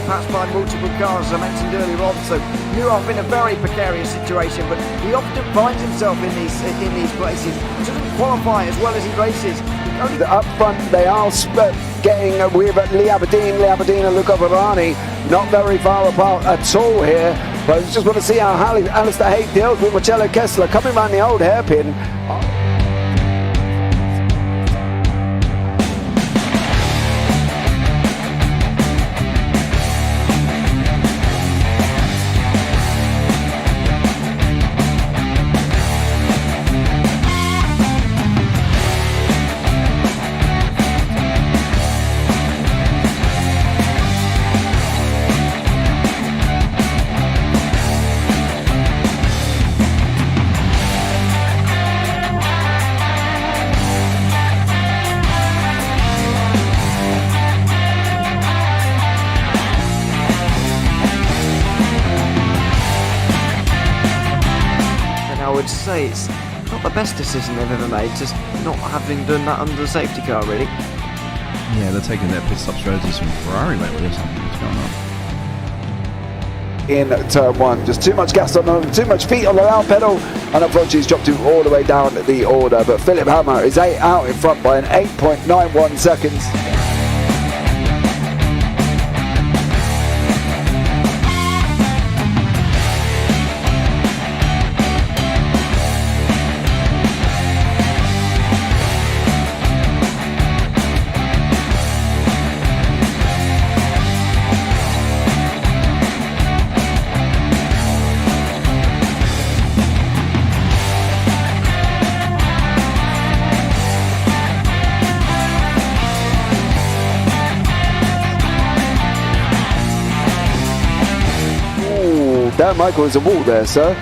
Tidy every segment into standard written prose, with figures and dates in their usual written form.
passed by multiple cars, as I mentioned earlier on. So Ewan in a very precarious situation, but he often finds himself in these places. He doesn't qualify as well as he races. Up front, they are getting with Lee Aberdeen and Luca Varani, not very far apart at all here. But I just want to see how Alistair Haig deals with Marcello Kessler coming around the old hairpin. Say it's not the best decision they've ever made, just not having done that under the safety car, really. Yeah, they're taking their pit stop strategies from Ferrari lately or something. What's going on? In turn one, just too much gas on them, too much feet on the loud pedal, and unfortunately he's dropped him all the way down the order. But Philip Hammer is out in front by an 8.91 seconds. Dan Michael is a wall there, sir.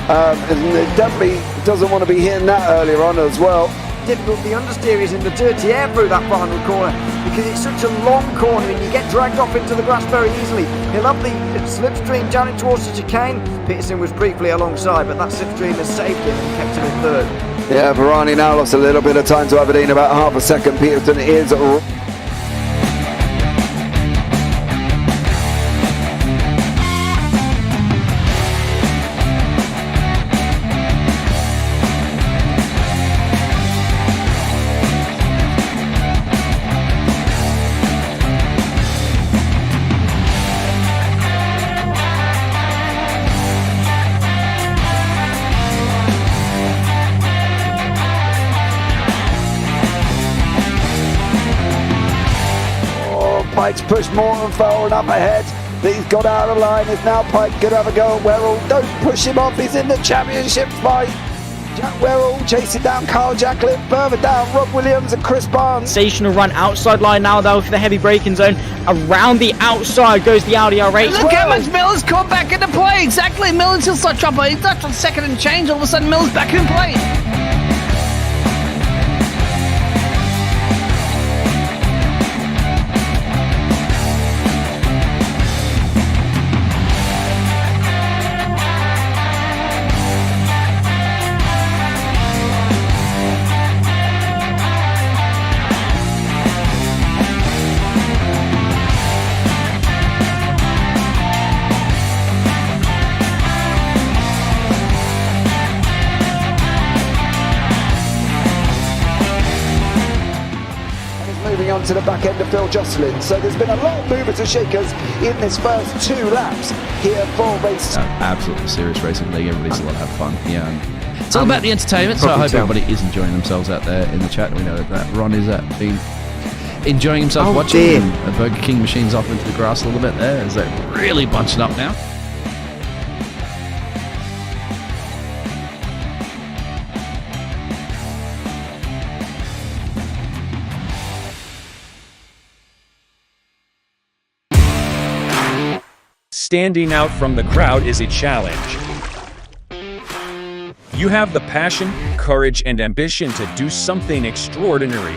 And definitely doesn't want to be hitting that earlier on as well. Difficult, the understeer is in the dirty air through that final corner because it's such a long corner and you get dragged off into the grass very easily. He'll have the slipstream down it towards the chicane. Peterson was briefly alongside, but that slipstream has saved him and kept him in third. Yeah, Varani now lost a little bit of time to Aberdeen, about half a second. Peterson is... Pike's pushed Morton forward up ahead. He's got out of line. It's now Pike going to have a go at Werrell. Don't push him off. He's in the championship fight. Jack Werrell chasing down Carl Jacklin. Further down, Rob Williams and Chris Barnes. Sensational run outside line now though for the heavy braking zone. Around the outside goes the Audi R8. Look how much Miller's caught back into play. Exactly. Miller's still such trouble. He's left on second and change. All of a sudden Miller's back in play. On to the back end of Phil Jocelyn. So there's been a lot of movers and shakers in this first 2 laps here for race. Absolutely serious racing league. Everybody's a lot have fun. Yeah, it's all about the entertainment. So I hope everybody is enjoying themselves out there in the chat. We know that Ron is been enjoying himself watching. And Burger King machines off into the grass a little bit there as they're really bunching up now. Standing out from the crowd is a challenge. You have the passion, courage, and ambition to do something extraordinary.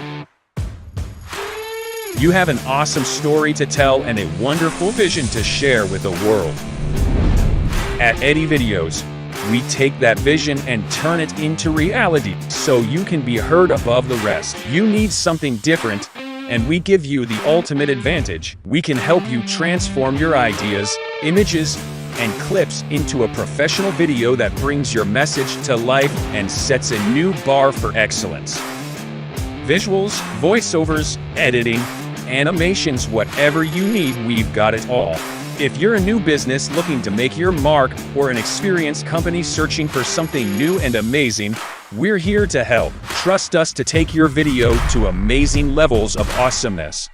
You have an awesome story to tell and a wonderful vision to share with the world. At Eddie Videos, we take that vision and turn it into reality so you can be heard above the rest. You need something different, and we give you the ultimate advantage. We can help you transform your ideas, images, and clips into a professional video that brings your message to life and sets a new bar for excellence. Visuals, voiceovers, editing, animations, whatever you need, we've got it all. If you're a new business looking to make your mark or an experienced company searching for something new and amazing, we're here to help. Trust us to take your video to amazing levels of awesomeness.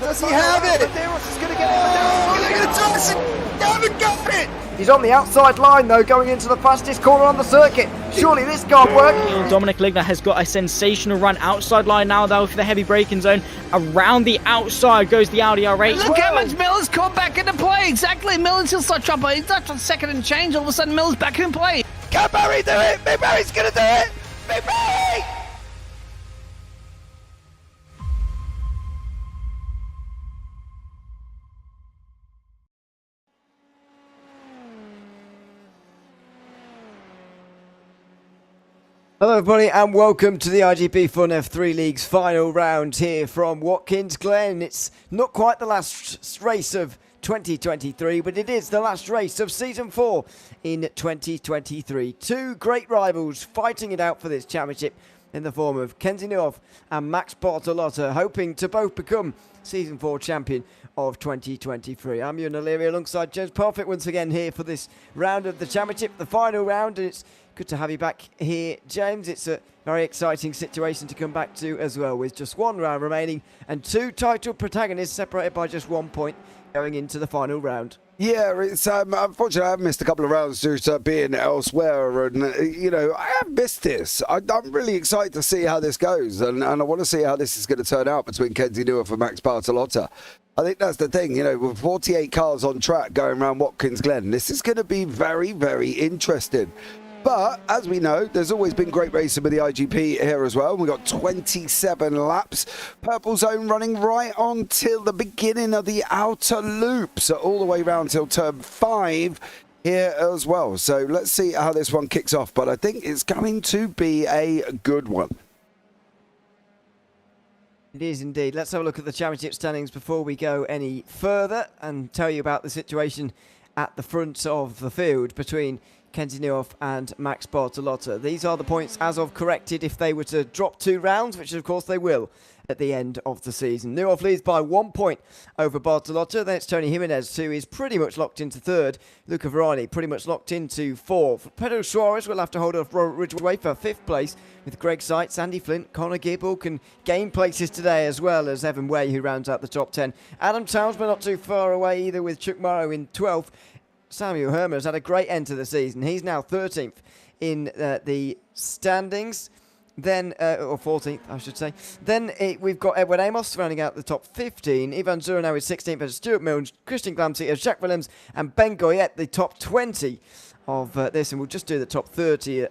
Does he have it? Medeiros is going to get it. They're going to toss it. They haven't got it. He's on the outside line though, going into the fastest corner on the circuit. Surely this can't work. Dominic Ligner has got a sensational run outside line now though for the heavy braking zone. Around the outside goes the Audi R8. Look how much Miller's caught back into play. Exactly. Miller's still start chopper. He's not on second and change. All of a sudden, Miller's back in play. Can Barry do it? Big Barry's going to do it. Big Barry! Hello everybody and welcome to the iGPFun F3 League's final round here from Watkins Glen. It's not quite the last race of 2023, but it is the last race of Season 4 in 2023. Two great rivals fighting it out for this championship in the form of Kenzie Neuhoff and Max Bartolotta, hoping to both become Season 4 champion of 2023. I'm Ewan O'Leary alongside James Parfitt once again here for this round of the championship, the final round, and it's good to have you back here, James. It's a very exciting situation to come back to as well, with just one round remaining and two title protagonists separated by just 1 point going into the final round. Yeah, it's unfortunately I've missed a couple of rounds due to being elsewhere, and you know, I have missed this. I'm really excited to see how this goes, and I want to see how this is going to turn out between Kenzie Neuhoff and Max Bartolotta. I think that's the thing, you know, with 48 cars on track going around Watkins Glen, this is going to be very, very interesting. But, as we know, there's always been great racing with the IGP here as well. We've got 27 laps. Purple zone running right on till the beginning of the outer loop. So all the way around till turn 5 here as well. So let's see how this one kicks off. But I think it's going to be a good one. It is indeed. Let's have a look at the championship standings before we go any further and tell you about the situation at the front of the field between Kenzie Neuhoff and Max Bartolotta. These are the points as of corrected if they were to drop 2 rounds, which of course they will at the end of the season. Neuhoff leads by 1 point over Bartolotta. Then it's Tony Jimenez, who is pretty much locked into 3rd. Luca Verani pretty much locked into 4th. Pedro Suarez will have to hold off Ridgeway for 5th place, with Greg Seitz, Andy Flint, Connor Gibbel can gain places today, as well as Evan Way, who rounds out the top 10. Adam Townsman not too far away either, with Chuck Morrow in 12th. Samuel Herman has had a great end to the season. He's now 13th in the standings. Then, or 14th, I should say. Then we've got Edward Amos rounding out the top 15. Ivan Zura now is 16th, as Stuart Milnes, Christian Glamsey, as Jacques Willems, and Ben Goyette, the top 20 of this. And we'll just do the top 30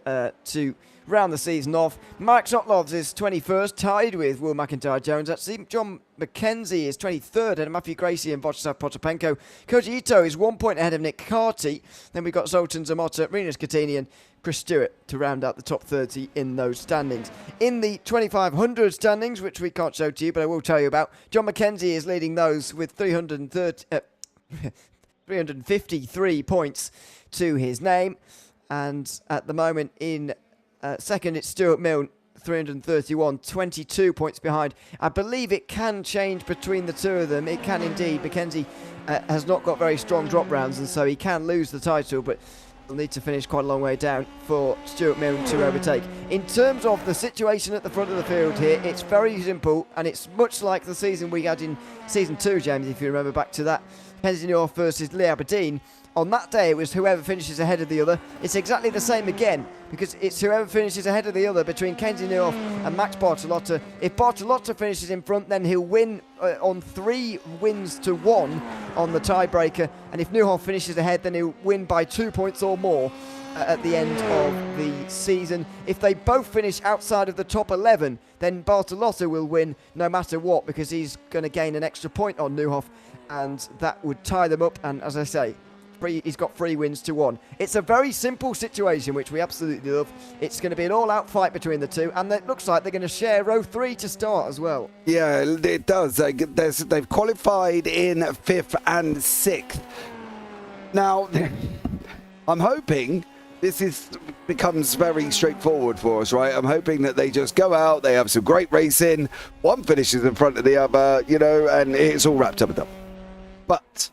to round the season off. Mark Sotlovs is 21st, tied with Will McIntyre-Jones. Actually, John McKenzie is 23rd, ahead of Matthew Gracie and Vyacheslav Potapenko. Koji Ito is 1 point ahead of Nick Carty. Then we've got Zoltan Zamota, Rinus Katini and Chris Stewart to round out the top 30 in those standings. In the 2500 standings, which we can't show to you, but I will tell you about, John McKenzie is leading those with 353 points to his name. And at the moment in second, it's Stuart Milne, 331, 22 points behind. I believe it can change between the two of them. It can indeed. Mackenzie has not got very strong drop rounds, and so he can lose the title, but he'll need to finish quite a long way down for Stuart Milne to overtake. In terms of the situation at the front of the field here, it's very simple, and it's much like the season we had in Season 2, James, if you remember back to that Kensington North versus Lee Aberdeen. On that day, it was whoever finishes ahead of the other. It's exactly the same again, because it's whoever finishes ahead of the other between Kensington North and Max Bartolotta. If Bartolotta finishes in front, then he'll win on 3 wins to 1 on the tiebreaker. And if Newhoff finishes ahead, then he'll win by 2 points or more at the end of the season. If they both finish outside of the top 11, then Bartolotta will win no matter what, because he's going to gain an extra point on Newhoff, and that would tie them up. And as I say, he's got 3 wins to 1. It's a very simple situation, which we absolutely love. It's going to be an all-out fight between the two, and it looks like they're going to share row 3 to start as well. Yeah, it does. They've qualified in 5th and 6th. Now, I'm hoping this becomes very straightforward for us, right? I'm hoping that they just go out, they have some great racing, one finishes in front of the other, and it's all wrapped up with them. But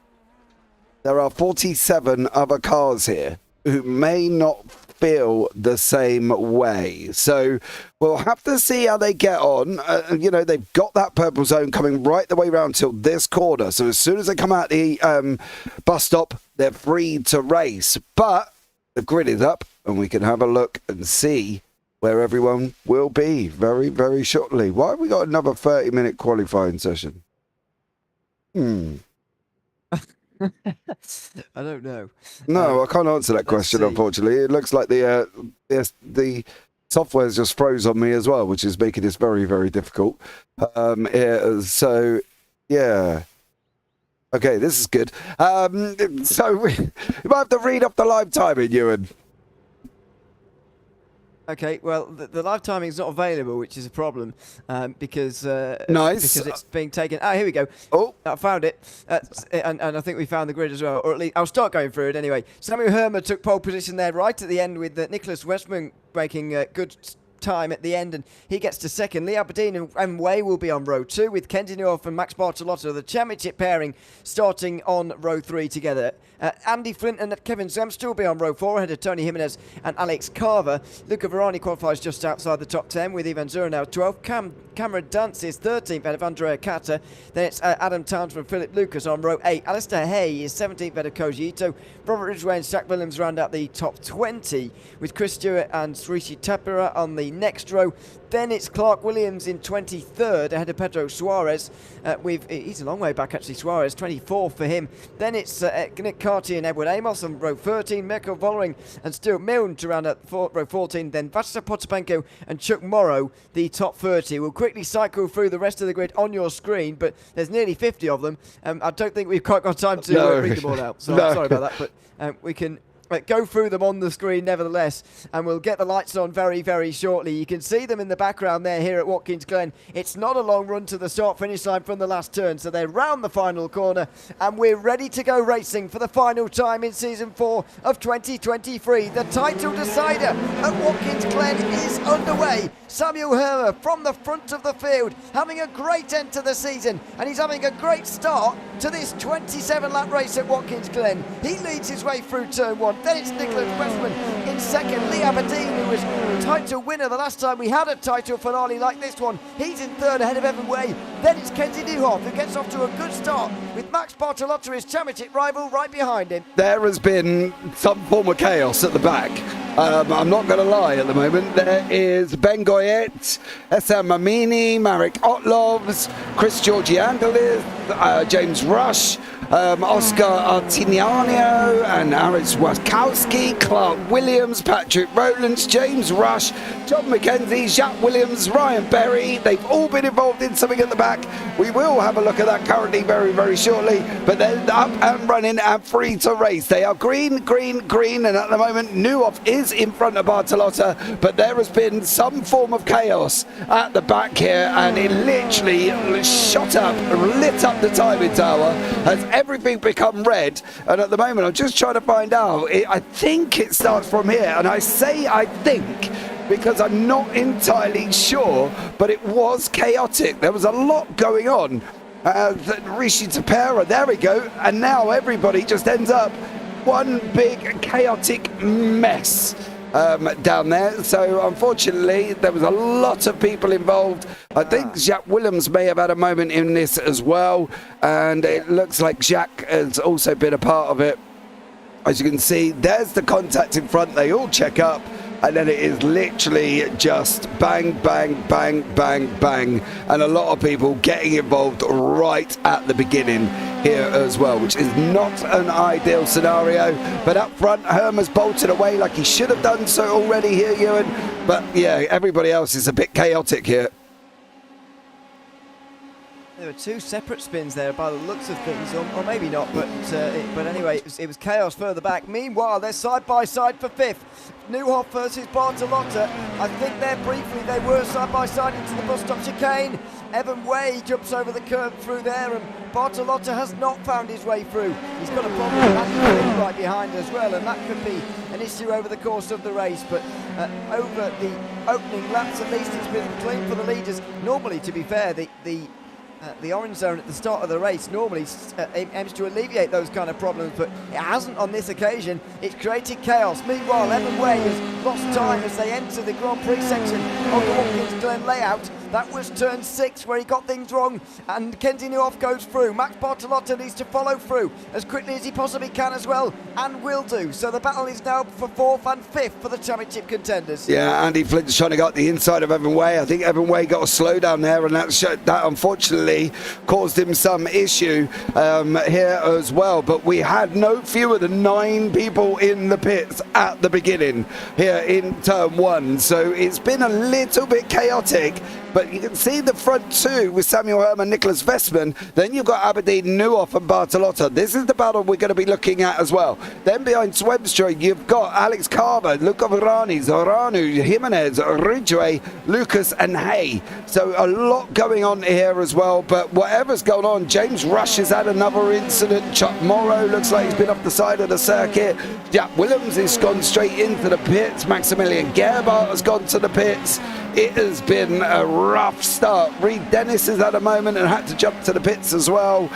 there are 47 other cars here who may not feel the same way. So we'll have to see how they get on. They've got that purple zone coming right the way around till this corner. So as soon as they come out the bus stop, they're free to race. But the grid is up, and we can have a look and see where everyone will be very, very shortly. Why have we got another 30-minute qualifying session? I don't know. No, I can't answer that question, unfortunately. It looks like the software's just froze on me as well, which is making this very, very difficult. So, yeah. Okay, this is good. So we might have to read off the live timing, Ewan. Okay, well, the live timing is not available, which is a problem, because Nice. because it's being taken. Ah, here we go. Oh, I found it, and I think we found the grid as well, or at least I'll start going through it anyway. Samuel Hermer took pole position there right at the end, with Nicholas Westman making good time at the end, and he gets to second. Lee Aberdeen and Way will be on row 2, with Kenji North and Max Bartolotta, the championship pairing, starting on row 3 together. Andy Flint and Kevin Zamst will be on row 4 ahead of Tony Jimenez and Alex Carver. Luca Varani qualifies just outside the top 10, with Ivan Zura now 12th. Cameron Dance is 13th ahead of Andrea Kata. Then it's Adam Townsend and Philip Lucas on row 8. Alistair Hay is 17th ahead of Koji Ito. Robert Ridgway and Zach Williams round out the top 20, with Chris Stewart and Rishi Tapera on the next row. Then it's Clark Williams in 23rd ahead of Pedro Suarez. He's a long way back actually, Suarez, 24th for him. Then it's Nick Carty and Edward Amos on row 13. Mirko Vollering and Stuart Milne to round out row 14. Then Václav Potapenko and Chuck Morrow, the top 30. We'll quickly cycle through the rest of the grid on your screen, but there's nearly 50 of them. I don't think we've quite got time to read them all out, so I'm sorry about that, but we can go through them on the screen nevertheless, and we'll get the lights on very, very shortly. You can see them in the background there here at Watkins Glen. It's not a long run to the start-finish line from the last turn, so they're round the final corner, and we're ready to go racing for the final time in Season 4 of 2023. The title decider at Watkins Glen is underway. Samuel Hermer from the front of the field, having a great end to the season, and he's having a great start to this 27-lap race at Watkins Glen. He leads his way through turn 1. Then it's Nicholas Westman in second. Lee Aberdeen, who was title winner the last time we had a title finale like this one, he's in third ahead of Evan Way. Then it's Kenzie Newhoff, who gets off to a good start, with Max Bartolotta, his championship rival, right behind him. There has been some form of chaos at the back. I'm not going to lie at the moment. There is Ben Goyet, SM Mamini, Marek Otlovs, Chris Georgiangelis, James Rush, Oscar Artiniano and Aris Waskowski, Clark Williams, Patrick Rowlands, James Rush, John McKenzie, Jacques Williams, Ryan Berry. They've all been involved in something at the back. We will have a look at that currently very, very shortly, but they're up and running and free to race. They are green, green, green, and at the moment Newhoff is in front of Bartolotta, but there has been some form of chaos at the back here, and it literally shot up, lit up the timing tower as everything become red. And at the moment I'm just trying to find out, I think it starts from here, and I say I think because I'm not entirely sure, but it was chaotic. There was a lot going on. Rishi Tapera, there we go, and now everybody just ends up one big chaotic mess down there. So unfortunately there was a lot of people involved, I think Jacques Williams may have had a moment in this as well, and it looks like Jacques has also been a part of it. As you can see, there's the contact in front. They all check up, and then it is literally just bang, bang, bang, bang, bang, and a lot of people getting involved right at the beginning here as well, which is not an ideal scenario. But up front, Herma's bolted away like he should have done so already here, Ewan. But yeah, everybody else is a bit chaotic here. There were two separate spins there by the looks of things, or maybe not, but anyway, it was chaos further back. Meanwhile, they're side by side for fifth. Newhoff versus Bertilla. I think there briefly they were side by side into the bus stop chicane. Evan Way jumps over the curb through there, and Bertilla has not found his way through. He's got a problem with right behind as well, and that could be an issue over the course of the race. But over the opening laps, at least, it's been clean for the leaders. Normally, to be fair, the orange zone at the start of the race normally aims to alleviate those kind of problems, but it hasn't on this occasion. It's created chaos. Meanwhile, Evan Way has lost time as they enter the Grand Prix section of the Watkins Glen layout. That was turn 6 where he got things wrong, and Kenzie Newhoff goes through. Max Bertilla needs to follow through as quickly as he possibly can as well, and will do. So the battle is now for 4th and 5th for the championship contenders. Yeah, Andy Flint's trying to get the inside of Evan Way. I think Evan Way got a slowdown there, and that unfortunately caused him some issue here as well. But we had no fewer than 9 people in the pits at the beginning here in turn 1. So it's been a little bit chaotic. But you can see the front two with Samuel Herman, Nicholas Vestman. Then you've got Aberdeen, Newhoff and Bertilla. This is the battle we're going to be looking at as well. Then behind Swebstra, you've got Alex Carver, Luca Varani, Zoranu, Jimenez, Ridgway, Lucas and Hay. So a lot going on here as well. But whatever's going on, James Rush has had another incident. Chuck Morrow looks like he's been off the side of the circuit. Jack Williams has gone straight into the pits. Maximilian Gerber has gone to the pits. It has been a rough start. Reed Dennis has had a moment and had to jump to the pits as well.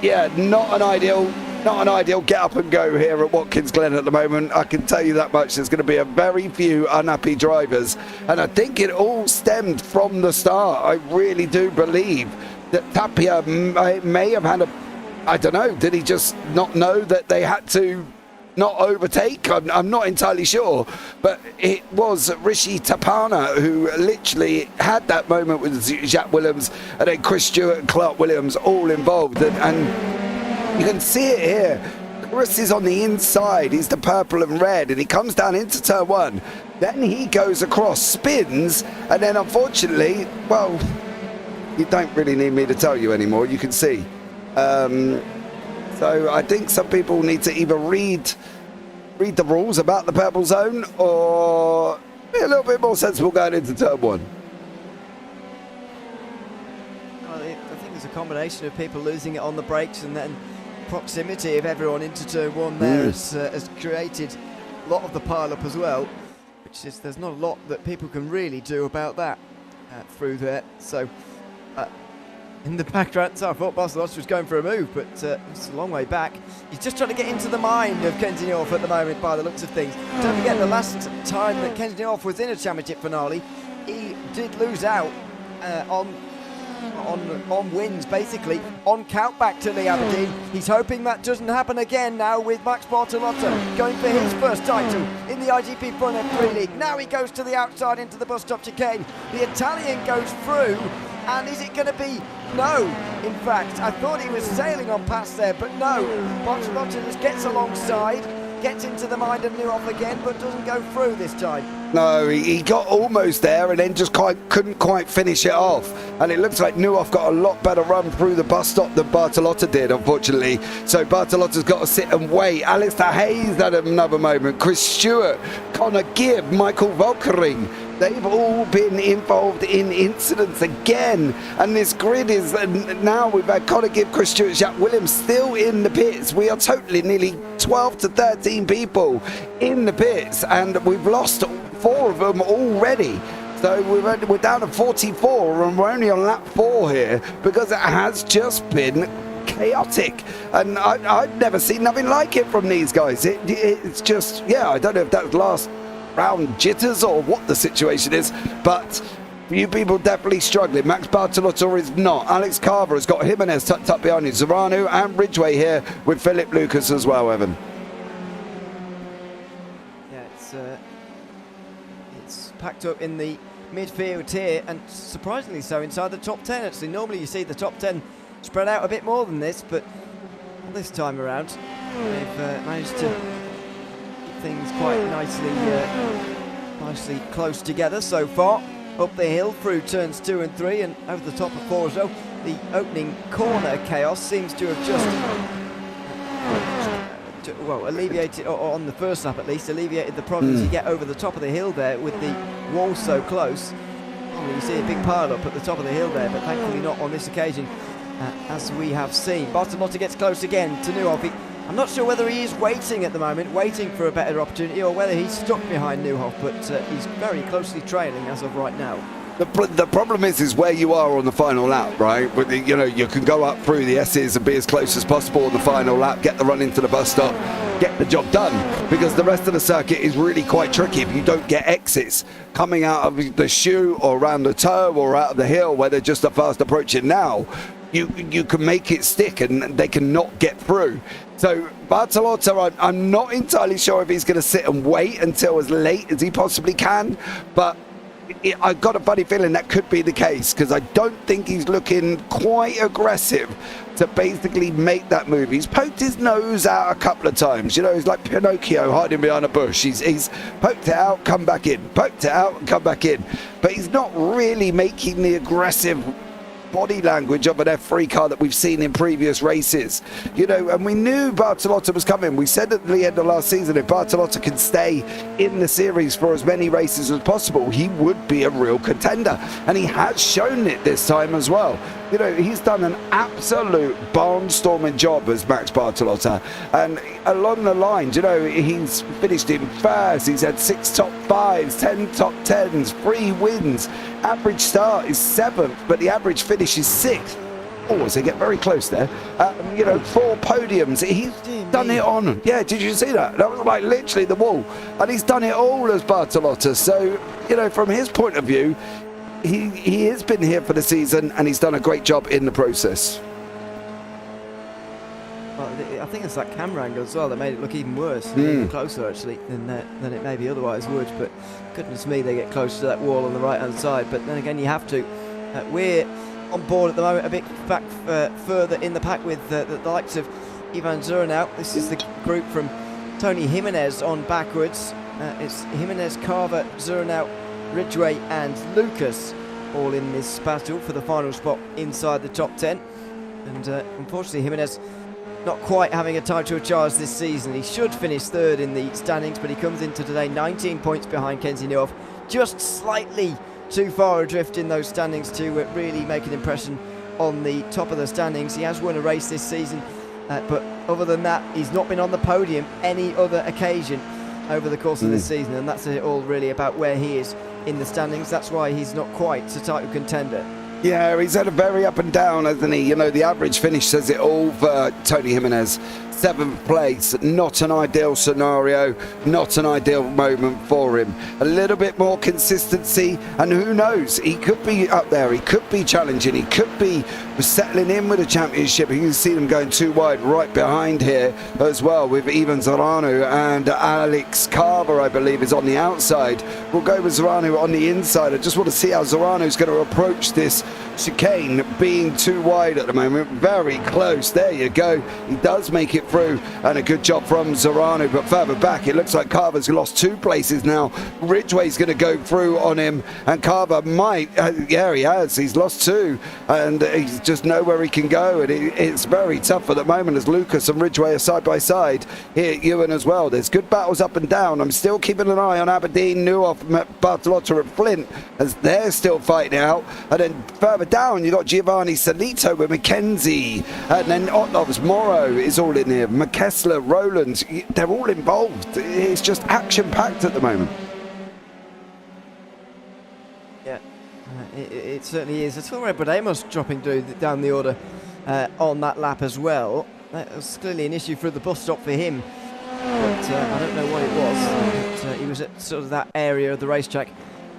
Yeah, not an ideal get up and go here at Watkins Glen at the moment. I can tell you that much. There's going to be a very few unhappy drivers, and I think it all stemmed from the start. I really do believe that Tapia may have had I don't know, did he just not know that they had to not overtake? I'm not entirely sure, but it was Rishi Tapana who literally had that moment with Jacques Williams, and then Chris Stewart and Clark Williams all involved, and you can see it here. Chris is on the inside, he's the purple and red, and he comes down into turn 1, then he goes across, spins, and then unfortunately, well, you don't really need me to tell you anymore, you can see. So I think some people need to either read the rules about the purple zone, or be a little bit more sensible going into turn 1. Well, I think there's a combination of people losing it on the brakes, and then proximity of everyone into turn 1 there has created a lot of the pile-up as well, which is, there's not a lot that people can really do about that through there. So in the background, so I thought Bertilla was going for a move, but it's a long way back. He's just trying to get into the mind of Kenzie Newhoff at the moment by the looks of things. Don't forget, the last time that Kenzie Newhoff was in a championship finale, he did lose out on wins, basically, on count back to Lee Aberdeen. He's hoping that doesn't happen again now with Max Bertilla going for his first title in the iGPFun F3 League. Now he goes to the outside into the bus stop chicane. The Italian goes through, and is it going to be? No, in fact, I thought he was sailing on past there, but no. Bertilla just gets alongside, gets into the mind of Newhoff again, but doesn't go through this time. No, he got almost there and then just couldn't quite finish it off. And it looks like Newhoff got a lot better run through the bus stop than Bertilla did, unfortunately. So Bertilla's got to sit and wait. Alistair Hayes had another moment. Chris Stewart, Connor Gibb, Michael Volkering. They've all been involved in incidents again, and this grid is now we've had Connor Gibb, Chris Stewart, Jacques Williams still in the pits. We are totally nearly 12 to 13 people in the pits, and we've lost 4 of them already. So we're down to 44, and we're only on lap 4 here because it has just been chaotic, and I've never seen nothing like it from these guys. It's just, yeah, I don't know if that's last round jitters or what the situation is, but few people definitely struggling. Max Bartolotta is not. Alex Carver has got Jimenez tucked up behind him. Zorano and Ridgway here with Philip Lucas as well, Evan. Yeah, it's packed up in the midfield here, and surprisingly so inside the top 10. Actually, normally you see the top 10 spread out a bit more than this, but this time around they've managed to keep things quite nicely close together so far. Up the hill through turns 2 and 3 and over the top of 4 as well. The opening corner chaos seems to have just alleviated, or on the first lap at least, alleviated the problems you get over the top of the hill there with the wall so close. You see a big pile up at the top of the hill there, but thankfully not on this occasion, as we have seen. Bartolotta gets close again to Neuhoff. I'm not sure whether he is waiting at the moment, waiting for a better opportunity, or whether he's stuck behind Neuhoff, but he's very closely trailing as of right now. The problem is where you are on the final lap, right? But you know, you can go up through the S's and be as close as possible on the final lap, get the run into the bus stop, get the job done, because the rest of the circuit is really quite tricky if you don't get exits coming out of the shoe or around the toe or out of the hill where they're just a fast approaching now. You can make it stick and they cannot get through. So Bartolotta, I'm not entirely sure if he's going to sit and wait until as late as he possibly can, but I've got a funny feeling that could be the case, because I don't think he's looking quite aggressive to basically make that move. He's poked his nose out a couple of times, you know, he's like Pinocchio hiding behind a bush. He's poked it out, come back in, poked it out and come back in, but he's not really making the aggressive body language of an F3 car that we've seen in previous races, you know. And we knew Bartolotta was coming. We said at the end of last season, if Bartolotta can stay in the series for as many races as possible, he would be a real contender, and he has shown it this time as well. You know, he's done an absolute barnstorming job as Max Bartolotta, and along the lines, you know, he's finished in first, he's had 6 top 5s, 10 top 10s, 3 wins, average start is 7th, but the average finish is 6th. Oh, so get very close there. You know, 4 podiums. He's done it on. Yeah, did you see that? That was like literally the wall. And he's done it all as Bartolotta. So, you know, from his point of view, he has been here for the season and he's done a great job in the process. Well, I think it's that camera angle as well that made it look even worse, even closer actually than it maybe otherwise would. But goodness me, they get close to that wall on the right hand side. But then again, you have to. We're on board at the moment, a bit back further in the pack with the likes of Ivan Zurnau. This is the group from Tony Jimenez on backwards. It's Jimenez, Carver, Zurnau, Ridgway and Lucas all in this battle for the final spot inside the top 10. And unfortunately, Jimenez not quite having a time to a charge this season. He should finish 3rd in the standings, but he comes into today 19 points behind Kenzie Neuhoff, just slightly too far adrift in those standings to really make an impression on the top of the standings. He has won a race this season, but other than that, he's not been on the podium any other occasion over the course of this season, and that's it all really about where he is in the standings. That's why he's not quite a title contender. Yeah, he's had a very up and down, hasn't he? You know, the average finish says it all for Tony Jimenez. 7th place, not an ideal scenario, not an ideal moment for him. A little bit more consistency, and who knows, he could be up there, he could be challenging, he could be settling in with a championship. You can see them going too wide right behind here as well, with Ivan Zorano and Alex Carver, I believe, is on the outside. We'll go with Zorano on the inside. I just want to see how Zorano's going to approach this chicane, being too wide at the moment. Very close, there you go. He does make it through, and a good job from Zorano, but further back it looks like Carver's lost 2 places now. Ridgway's going to go through on him, and Carver might, yeah, he has, he's lost 2, and he's just nowhere he can go, and it's very tough at the moment as Lucas and Ridgway are side by side. Here at Ewan as well, there's good battles up and down. I'm still keeping an eye on Aberdeen, Neuhoff, Bartolotta and Flint as they're still fighting out, and then further down you got Giovanni Salito with Mackenzie, and then Otlov's Morrow is all in here, McKessler, Rowlands, they're all involved. It's just action-packed at the moment. Yeah, it certainly is. I saw Red Amos dropping down the order on that lap as well. That was clearly an issue for the bus stop for him, but I don't know what it was. But, he was at sort of that area of the racetrack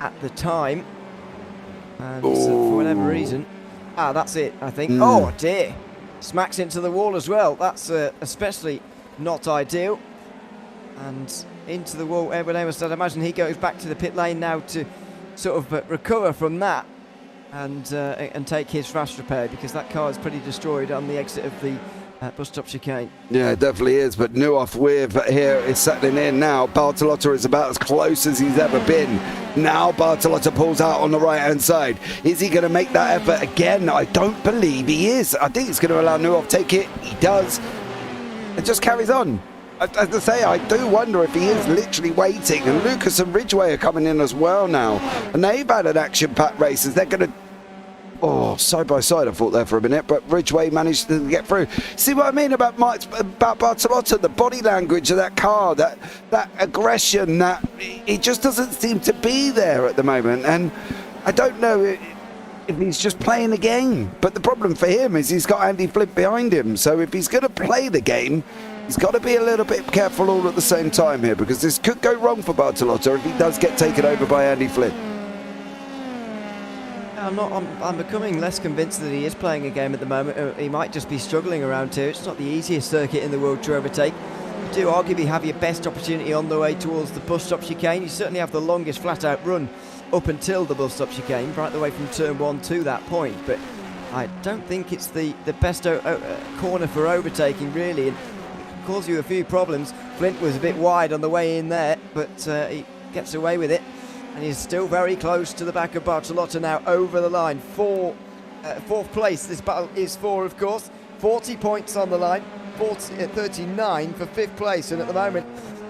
at the time. And for whatever reason, that's it, I think. Oh dear, smacks into the wall as well. That's especially not ideal. And into the wall, Edward Amos, I'd imagine he goes back to the pit lane now to sort of recover from that and take his fast repair, because that car is pretty destroyed on the exit of the bus stop chicane. Yeah, it definitely is. But Nuoff with here is settling in now. Bartolotta is about as close as he's ever been. Now Bartolotta pulls out on the right-hand side. Is he going to make that effort again? I don't believe he is. I think he's going to allow Nuoff to take it. He does. It just carries on. As I say, I do wonder if he is literally waiting. And Lucas and Ridgway are coming in as well now. And they've had an action-packed race as they're going to... Oh, side by side I thought there for a minute, but Ridgway managed to get through. See what I mean about Bartolotta, the body language of that car, that aggression, that it just doesn't seem to be there at the moment. And I don't know if he's just playing the game. But the problem for him is he's got Andy Flint behind him. So if he's going to play the game, he's got to be a little bit careful all at the same time here, because this could go wrong for Bartolotta if he does get taken over by Andy Flint. I'm becoming less convinced that he is playing a game at the moment. He might just be struggling around here. It's not the easiest circuit in the world to overtake. You do arguably have your best opportunity on the way towards the bus stop chicane. You certainly have the longest flat-out run up until the bus stop chicane, right the way from turn 1 to that point. But I don't think it's the best corner for overtaking, really. And it causes you a few problems. Flint was a bit wide on the way in there, but he gets away with it. And he's still very close to the back of Bartolotta now, over the line. Fourth place this battle is for, of course. 40 points on the line, 39 for 5th place. And at the moment,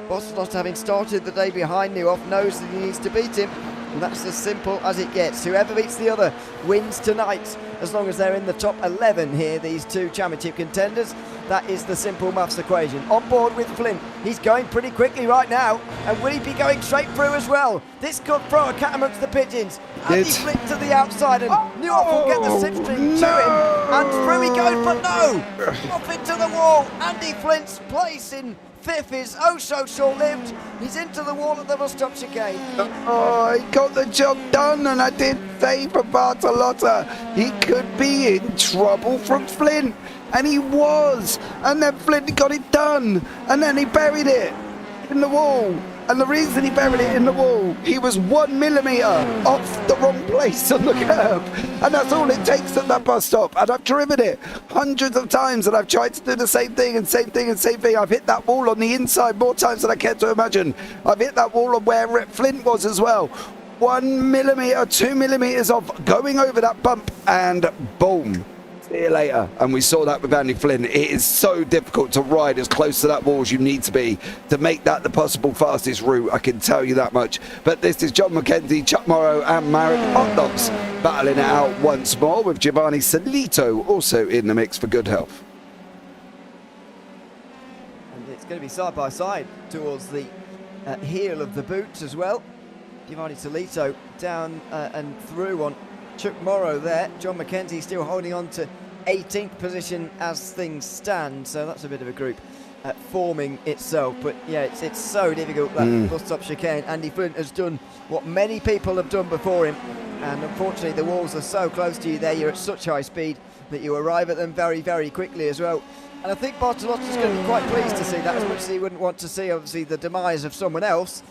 Bartolotta, having started the day behind Nuoff, knows that he needs to beat him. And that's as simple as it gets. Whoever beats the other wins tonight, as long as they're in the top 11 here, these two championship contenders. That is the simple maths equation. On board with Flint. He's going pretty quickly right now. And will he be going straight through as well? This could throw a cat amongst the pigeons. Andy Flint to the outside, and Nuoff will get the slipstream to him. And through he goes, but no! Off into the wall. Andy Flint's place in 5th is so short-lived. He's into the wall at the bus stop chicane. Oh, he got the job done, and I did say for Bartolotta, he could be in trouble from Flint. And he was. And then Flint got it done. And then he buried it in the wall. And the reason he buried it in the wall, he was 1 millimetre off the wrong place on the curb. And that's all it takes at that bus stop. And I've driven it hundreds of times, and I've tried to do the same thing and same thing and same thing. I've hit that wall on the inside more times than I care to imagine. I've hit that wall on where Flint was as well. 1 millimetre, 2 millimetres off, going over that bump, and boom. See you later. And we saw that with Andy Flynn. It is so difficult to ride as close to that wall as you need to be to make that the possible fastest route, I can tell you that much. But this is John McKenzie, Chuck Morrow and Marek Otlops battling it out once more, with Giovanni Solito also in the mix for good health. And it's going to be side by side towards the heel of the boot as well. Giovanni Solito down and through on Chuck Morrow there. John McKenzie still holding on to 18th position as things stand, so that's a bit of a group forming itself. But yeah, it's so difficult, that bus stop chicane. Andy Flint has done what many people have done before him, and unfortunately the walls are so close to you there, you're at such high speed that you arrive at them very, very quickly as well. And I think Bartolotta's going to be quite pleased to see that, as much as he wouldn't want to see obviously the demise of someone else.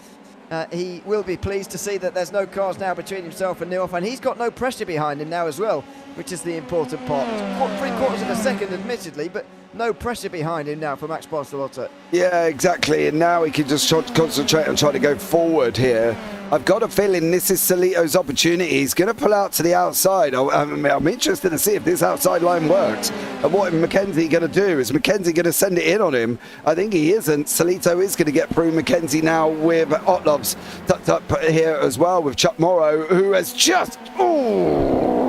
He will be pleased to see that there's no cars now between himself and Nuoff, and he's got no pressure behind him now as well, which is the important part. 3/4 of a second admittedly, but no pressure behind him now for Max Bartolotta. Yeah, exactly, and now he can just concentrate on trying to go forward here. I've got a feeling this is Solito's opportunity. He's going to pull out to the outside. I'm interested to see if this outside line works. And what is McKenzie going to do? Is McKenzie going to send it in on him? I think he isn't. Solito is going to get through McKenzie now, with Otlops tucked up here as well, with Chuck Morrow, who has just... Oh,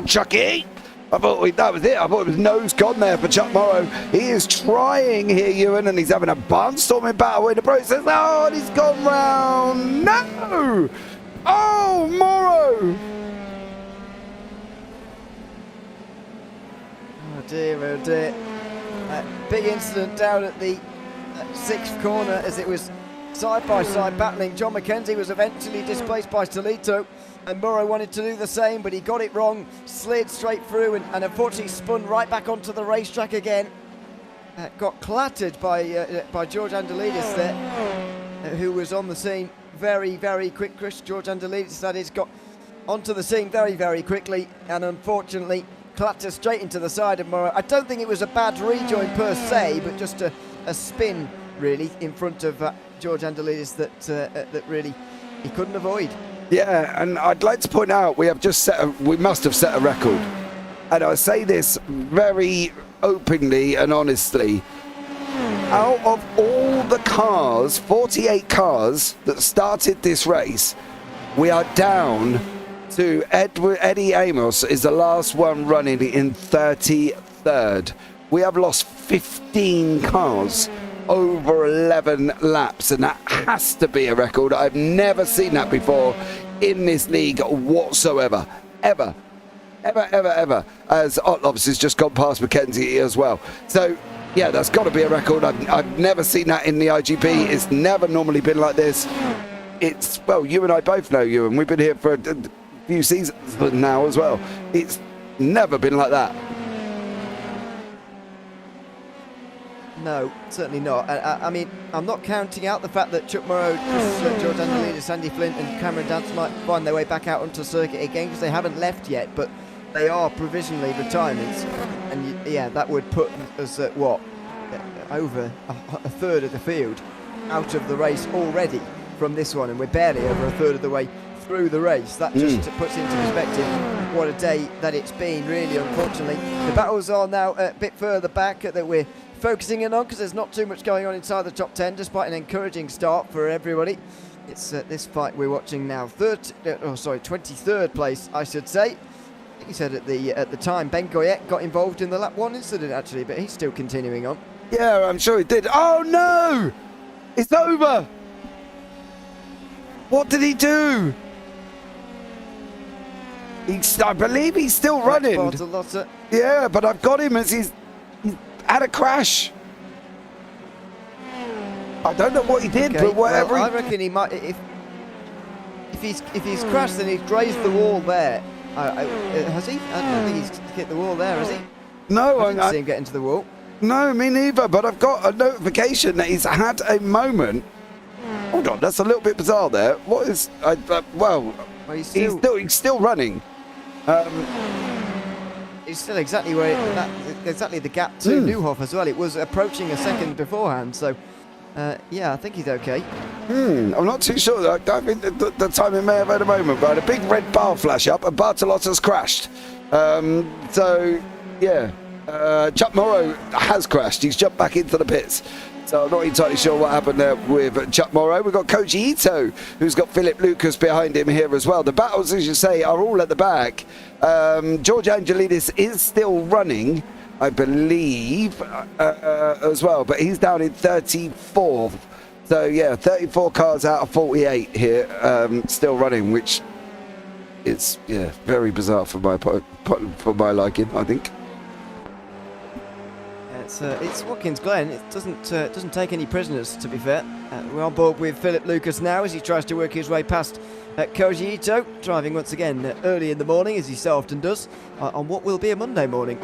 Chucky! I thought that was it. I thought it was nose gone there for Chuck Morrow. He is trying here, Ewan, and he's having a barnstorming battle in the process. Oh, and he's gone round. No! Oh, Morrow! Oh dear, oh dear. Big incident down at the 6th corner, as it was side by side battling. John McKenzie was eventually displaced by Solito. And Murray wanted to do the same, but he got it wrong, slid straight through, and unfortunately spun right back onto the racetrack again. Got clattered by George Andalidis there, who was on the scene very, very quick. George Andalidis, that is, got onto the scene very, very quickly, and unfortunately clattered straight into the side of Murray. I don't think it was a bad rejoin per se, but just a spin, really, in front of George Andalidis that really he couldn't avoid. Yeah, and I'd like to point out we must have set a record. And I say this very openly and honestly. Out of all the cars, 48 cars that started this race, we are down to Eddie Amos is the last one running in 33rd. We have lost 15 cars over 11 laps, and that has to be a record. I've never seen that before in this league whatsoever. Ever. As Otlops has just gone past Mackenzie as well. So, yeah, that's got to be a record. I've never seen that in the IGP. It's never normally been like this. It's, well, you and I both know, Ewan. We've been here for a few seasons now as well. It's never been like that. No, certainly not. I mean, I'm not counting out the fact that Chuck Morrow, George Andalidis, Sandy Flint and Cameron Dance might find their way back out onto the circuit again, because they haven't left yet, but they are provisionally retirements. And yeah, that would put us at what? Over a third of the field out of the race already from this one, and we're barely over a third of the way through the race. That just puts into perspective what a day that it's been, really, unfortunately. The battles are now a bit further back that we're focusing in on, because there's not too much going on inside the top 10, despite an encouraging start for everybody. It's this fight we're watching now, 23rd place, I should say. I think he said at the time Ben Goyette got involved in the lap 1 incident, actually, but he's still continuing on. Yeah, I'm sure he did. Oh no! It's over! What did he do? I believe he's still running. Yeah, but I've got him as he's had a crash. I don't know what he did, but whatever. Well, I reckon he might. If he's crashed, then he's grazed the wall there. Has he? I don't think he's hit the wall there, has he? No, I didn't see him get into the wall. No, me neither. But I've got a notification that he's had a moment. Hold on, that's a little bit bizarre there. What is? Well, he's still running. It's still exactly where exactly the gap to Newhoff as well. It was approaching a second beforehand, so yeah, I think he's okay. I'm not too sure. I think the timing may have had a moment, but I had a big red bar flash up and Bartolotto's crashed. So yeah, Chuck Morrow has crashed. He's jumped back into the pits. So I'm not entirely sure what happened there with Chuck Morrow. We've got Koji Ito, who's got Philip Lucas behind him here as well. The battles, as you say, are all at the back. George Angelidis is still running, I believe, as well, but he's down in 34th. So yeah, 34 cars out of 48 here, still running, which is very bizarre for my liking, I think. It's Watkins Glen. It doesn't take any prisoners, to be fair. We're on board with Philip Lucas now as he tries to work his way past Koji Ito, driving once again early in the morning, as he so often does, on what will be a Monday morning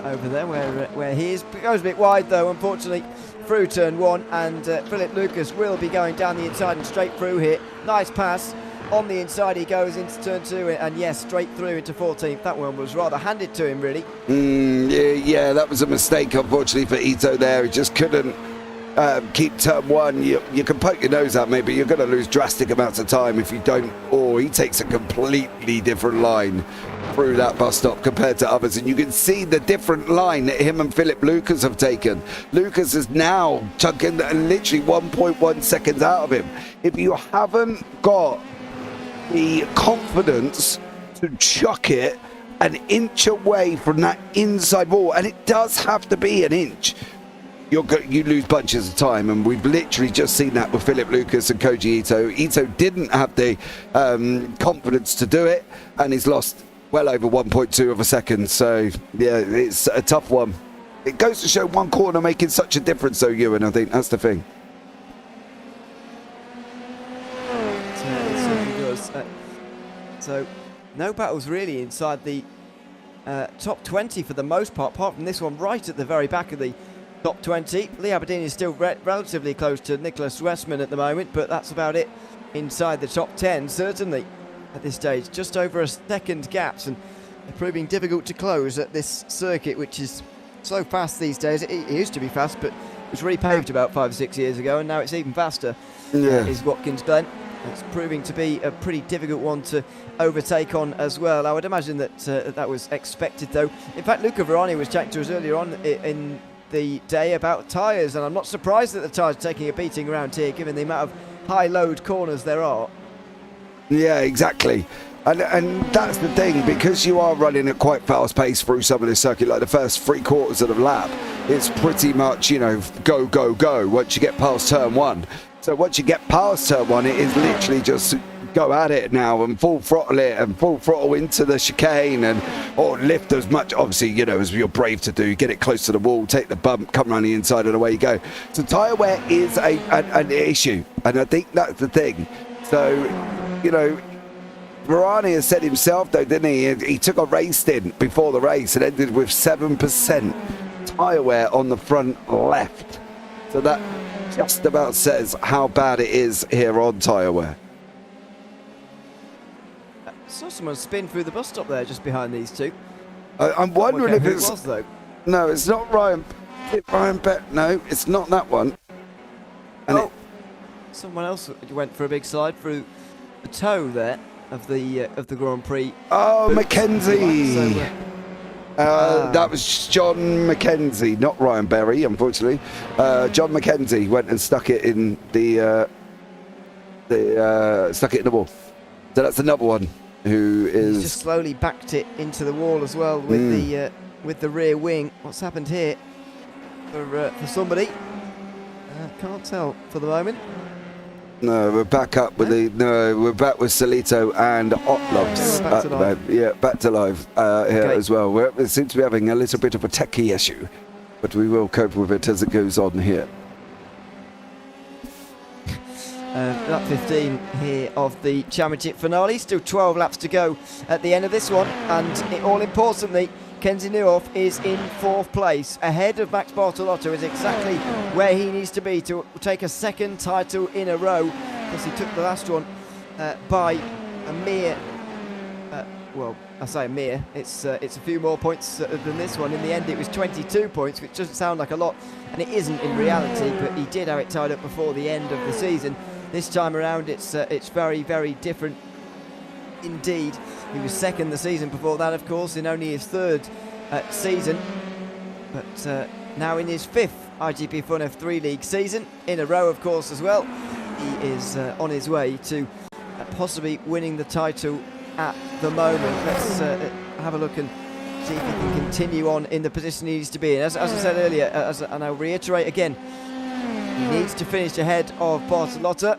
over there, where he is. Goes a bit wide though, unfortunately, through turn 1, and Philip Lucas will be going down the inside and straight through here. Nice pass. On the inside he goes into turn 2, and yes, straight through into 14th. That one was rather handed to him, really. Yeah, that was a mistake, unfortunately, for Ito there. He just couldn't keep turn 1. You can poke your nose out, maybe you're going to lose drastic amounts of time if you don't, or he takes a completely different line through that bus stop compared to others, and you can see the different line that him and Philip Lucas have taken. Lucas is now chucking literally 1.1 seconds out of him. If you haven't got the confidence to chuck it an inch away from that inside wall, and it does have to be an inch, you lose bunches of time, and we've literally just seen that with Philip Lucas and Koji Ito. Ito didn't have the confidence to do it, and he's lost well over 1.2 of a second. So yeah, it's a tough one. It goes to show one corner making such a difference though, Ewan. I think that's the thing. So no battles really inside the top 20 for the most part, apart from this one right at the very back of the top 20. Lee Aberdeen is still relatively close to Nicholas Westman at the moment, but that's about it inside the top 10, certainly at this stage. Just over a second gaps, and they're proving difficult to close at this circuit, which is so fast these days. It used to be fast, but it was repaved about 5 or 6 years ago, and now it's even faster. Is Watkins Glen. It's proving to be a pretty difficult one to overtake on as well. I would imagine that that was expected, though. In fact, Luca Verani was chatting to us earlier on in the day about tyres, and I'm not surprised that the tyres are taking a beating around here, given the amount of high-load corners there are. Yeah, exactly. And that's the thing, because you are running at quite fast pace through some of this circuit, like the first 3/4 of the lap, it's pretty much, you know, go, go, go once you get past turn 1. So once you get past turn 1, it is literally just go at it now and full throttle it and full throttle into the chicane, and or lift as much, obviously, you know, as you're brave to do. Get it close to the wall, take the bump, come around the inside, and away you go. So tyre wear is an issue, and I think that's the thing. So, you know, Verani has said himself, though, didn't he? He took a race stint before the race and ended with 7% tyre wear on the front left. So that just about says how bad it is here on tyre wear. I saw someone spin through the bus stop there just behind these two. I'm wondering if who it's... it was, though. No, it's not Ryan. No, it's not that one. And someone else went for a big slide through the toe there of the Grand Prix. Oh, Boots. Mackenzie. So, that was John Mackenzie, not Ryan Berry, unfortunately. John Mackenzie went and stuck it in the wall. So that's another one who is... He's just slowly backed it into the wall as well with the rear wing. What's happened here for somebody? Can't tell for the moment. No, we're back up with we're back with Solito and Otloves. Back to life. Yeah, back to live here as well. We seem to be having a little bit of a techie issue, but we will cope with it as it goes on here. Lap 15 here of the championship finale. Still 12 laps to go at the end of this one, and all importantly, Kenzie Neuhoff is in 4th place, ahead of Max Bartolotto, is exactly where he needs to be to take a second title in a row, because he took the last one by a mere, well, I say a mere, it's a few more points than this one. In the end, it was 22 points, which doesn't sound like a lot, and it isn't in reality, but he did have it tied up before the end of the season. This time around, it's very, very different indeed. He was second the season before that, of course, in only his 3rd season, but now in his 5th iGPFun F3 League season in a row, of course, as well. He is on his way to possibly winning the title at the moment. Let's have a look and see if he can continue on in the position he needs to be in. As I said earlier, and I'll reiterate again, he needs to finish ahead of Bartolotta,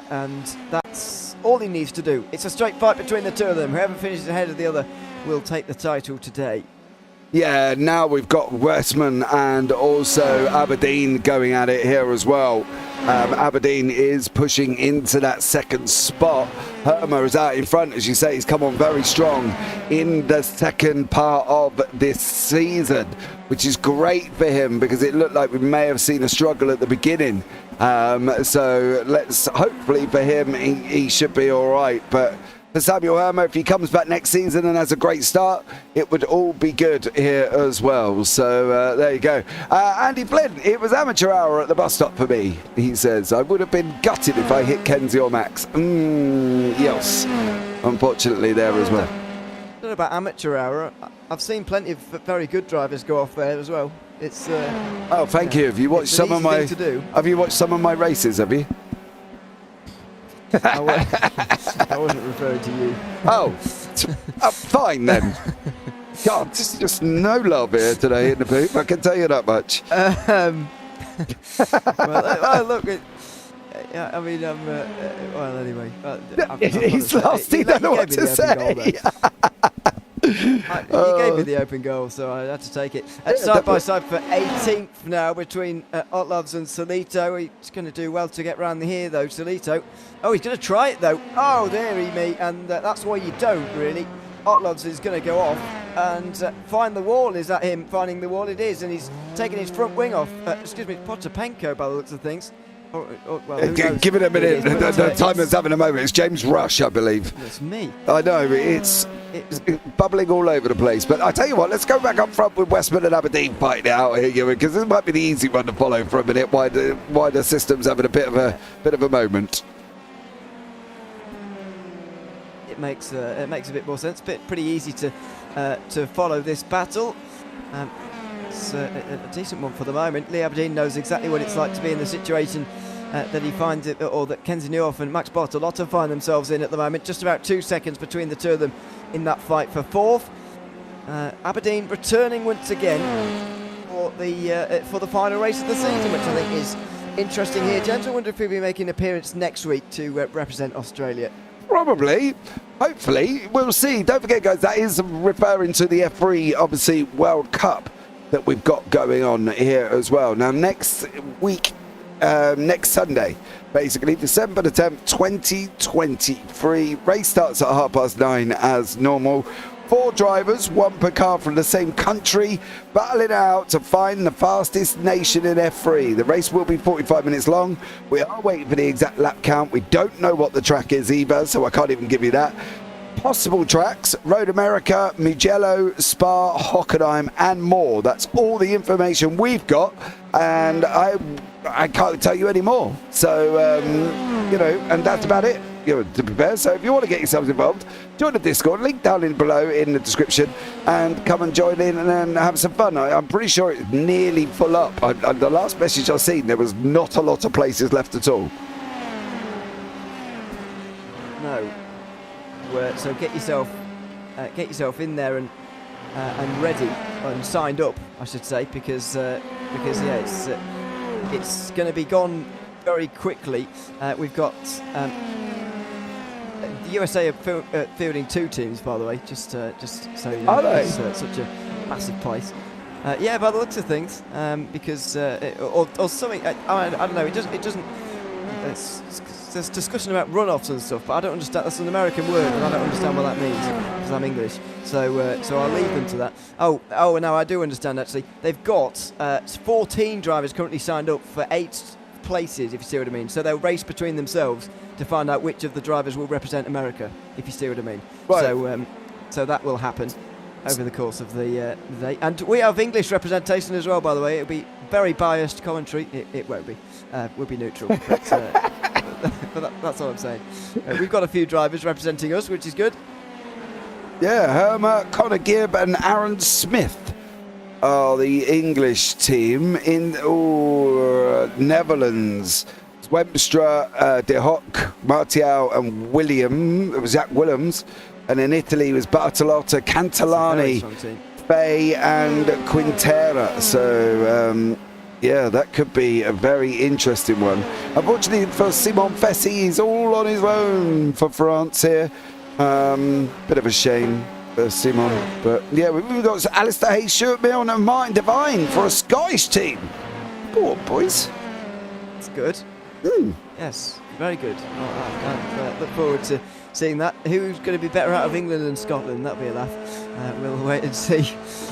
and that's all he needs to do. It's a straight fight between the two of them. Whoever finishes ahead of the other will take the title today. Yeah, now we've got Westman and also Aberdeen going at it here as well. Aberdeen is pushing into that 2nd spot. Hermer is out in front, as you say. He's come on very strong in the 2nd part of this season, which is great for him, because it looked like we may have seen a struggle at the beginning. So let's hopefully for him, he should be all right. But for Samuel Hermer, if he comes back next season and has a great start, it would all be good here as well. So there you go. Andy Flynn, it was amateur hour at the bus stop for me, he says. I would have been gutted if I hit Kenzie or Max. Yes, unfortunately there as well. I don't know about amateur hour. I've seen plenty of very good drivers go off there as well. It's oh, thank you. Have you watched some of my? Have you watched some of my races? Have you? I wasn't referring to you. Oh, fine then. God, just no love here today in the booth. I can tell you that much. Well, look. I mean, well, anyway. He's lost. He don't know what to say. He gave me the open goal, so I had to take it. Side by side for 18th now between Otlovs and Solito. He's going to do well to get round here, though, Solito. Oh, he's going to try it, though. Oh, there he me, and that's why you don't, really. Otlovs is going to go off and find the wall. Is that him finding the wall? It is, and he's taking his front wing off. Excuse me, Potapenko by the looks of things. Well, give it a minute. The timer's having a moment. It's James Rush, I believe. It's me. I know, it's bubbling all over the place. But I tell you what, let's go back up front with Westman and Aberdeen fighting it out here, Ewan, because this might be the easy one to follow for a minute. Why the system's having a bit of a moment. It makes a bit more sense. Pretty easy to follow this battle. It's a decent one for the moment. Lee Aberdeen knows exactly what it's like to be in the situation that he finds it, or that Kenzie Newhoff and Max Bartolotta find themselves in at the moment. Just about 2 seconds between the two of them in that fight for fourth. Aberdeen returning once again for the final race of the season, which I think is interesting here. James, I wonder if he'll be making an appearance next week to represent Australia. Probably. Hopefully. We'll see. Don't forget, guys, that is referring to the F3, obviously, World Cup that we've got going on here as well. Now, next week, next Sunday, basically, December the 10th, 2023. Race starts at 9:30 as normal. 4 drivers, 1 per car from the same country, battling out to find the fastest nation in F3. The race will be 45 minutes long. We are waiting for the exact lap count. We don't know what the track is either, so I can't even give you that. Possible tracks: Road America, Mugello, Spa, Hockenheim, and more. That's all the information we've got, and I can't tell you any more. So, and that's about it, to be fair. So if you want to get yourselves involved, join the Discord, link down below in the description, and come and join in and have some fun. I'm pretty sure it's nearly full up. The last message I've seen, there was not a lot of places left at all. No. So get yourself in there and ready and signed up, I should say, because it's going to be gone very quickly. We've got the USA are fielding 2 teams, by the way, just so you know. Are they? It's such a massive place. Yeah, by the looks of things, because or something. I don't know. It doesn't. There's discussion about runoffs and stuff, but I don't understand. That's an American word, and I don't understand what that means because I'm English. So I'll leave them to that. Oh, no, I do understand actually. They've got 14 drivers currently signed up for 8 places, if you see what I mean. So they'll race between themselves to find out which of the drivers will represent America, if you see what I mean. Right. So that will happen over the course of the day. And we have English representation as well, by the way. It'll be very biased commentary. It won't be. We'll be neutral. But that's all I'm saying. We've got a few drivers representing us, which is good. Yeah, Herma, Connor Gibb and Aaron Smith are the English team. In Netherlands, Webstra, De Hock, Martial and Zach Willems. And in Italy was Bartolotta, Cantillani, Fay and Quintera. So, yeah, that could be a very interesting one. Unfortunately for Simon Fessy, he's all on his own for France here. Bit of a shame for Simon. But yeah, we've got Alistair Hayes, Stuart Milne and Martin Devine for a Scottish team. Go on, boys. That's good. Yes, very good. I look forward to seeing that. Who's going to be better out of England and Scotland? That'll be a laugh. We'll wait and see.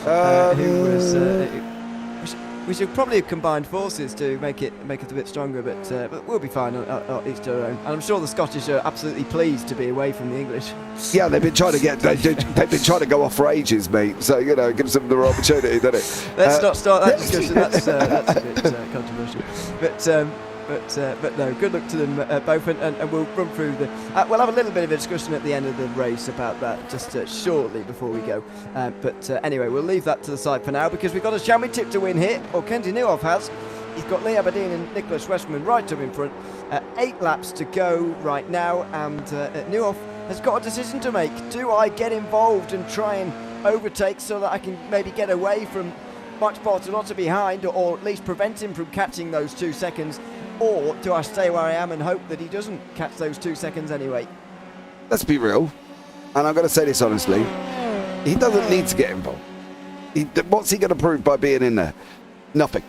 Who was... we should probably have combined forces to make it a bit stronger, but we'll be fine on each to our own. And I'm sure the Scottish are absolutely pleased to be away from the English. Yeah, they've been trying to go off for ages, mate. So it gives them the opportunity, doesn't it? Let's not start that discussion. That's a bit controversial. But no, good luck to them both, and we'll run through we'll have a little bit of a discussion at the end of the race about that just shortly before we go. But anyway, we'll leave that to the side for now because we've got a championship to win here. Or Kenzie Newhoff has. He's got Lee Aberdeen and Nicholas Westman right up in front. 8 laps to go right now, and Newhoff has got a decision to make. Do I get involved and try and overtake so that I can maybe get away from Max Bartolotta behind, or at least prevent him from catching those 2 seconds? Or do I stay where I am and hope that he doesn't catch those 2 seconds anyway? Let's be real, and I'm going to say this honestly. He doesn't need to get involved. What's he going to prove by being in there? Nothing.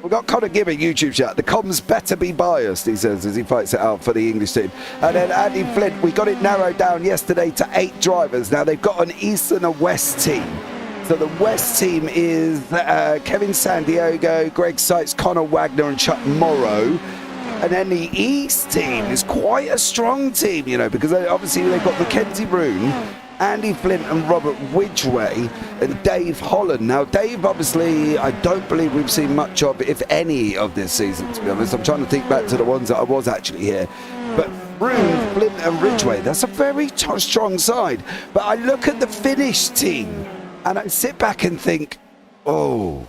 We've got Conor Gibb in YouTube chat. The comms better be biased, he says, as he fights it out for the English team. And then Andy Flint, we got it narrowed down yesterday to 8 drivers. Now they've got an East and a West team. So the West team is Kevin San Diego, Greg Seitz, Connor Wagner and Chuck Morrow. And then the East team is quite a strong team, you know, because obviously they've got Mackenzie Roone, Andy Flint and Robert Widgway and Dave Holland. Now, Dave, obviously, I don't believe we've seen much of, if any, of this season, to be honest. I'm trying to think back to the ones that I was actually here. But Roone, Flint and Ridgway, that's a very strong side. But I look at the Finnish team and I sit back and think, oh,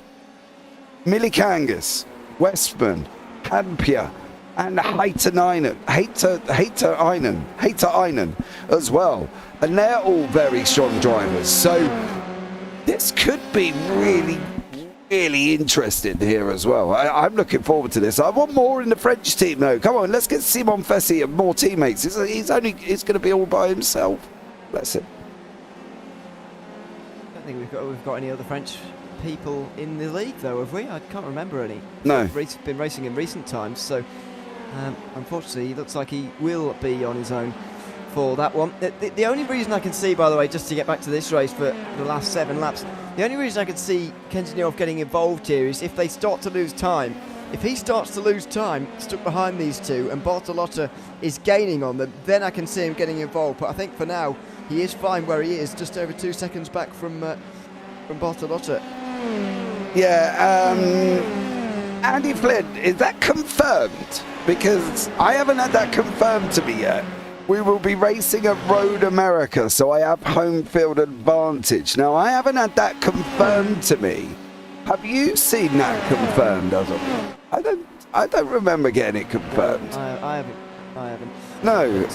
Millikangas, Westman, Hampia, and Haitainen as well. And they're all very strong drivers. So this could be really, really interesting here as well. I'm looking forward to this. I want more in the French team, though. Come on, let's get Simon Fessy and more teammates. He's going to be all by himself. Bless him. I don't think we've got any other French people in the league, though, have we? I can't remember any. No. He's been racing in recent times, so unfortunately, he looks like he will be on his own for that one. The only reason I can see, by the way, just to get back to this race for the last 7 laps, the only reason I can see Kenji Newhoff getting involved here is if they start to lose time. If he starts to lose time, stuck behind these two, and Bertilla is gaining on them, then I can see him getting involved. But I think for now, he is fine where he is, just over 2 seconds back from Bertilla. Yeah, Andy Flint, is that confirmed? Because I haven't had that confirmed to me yet. We will be racing at Road America, so I have home field advantage. Now, I haven't had that confirmed to me. Have you seen that confirmed, I don't remember getting it confirmed. I haven't. No.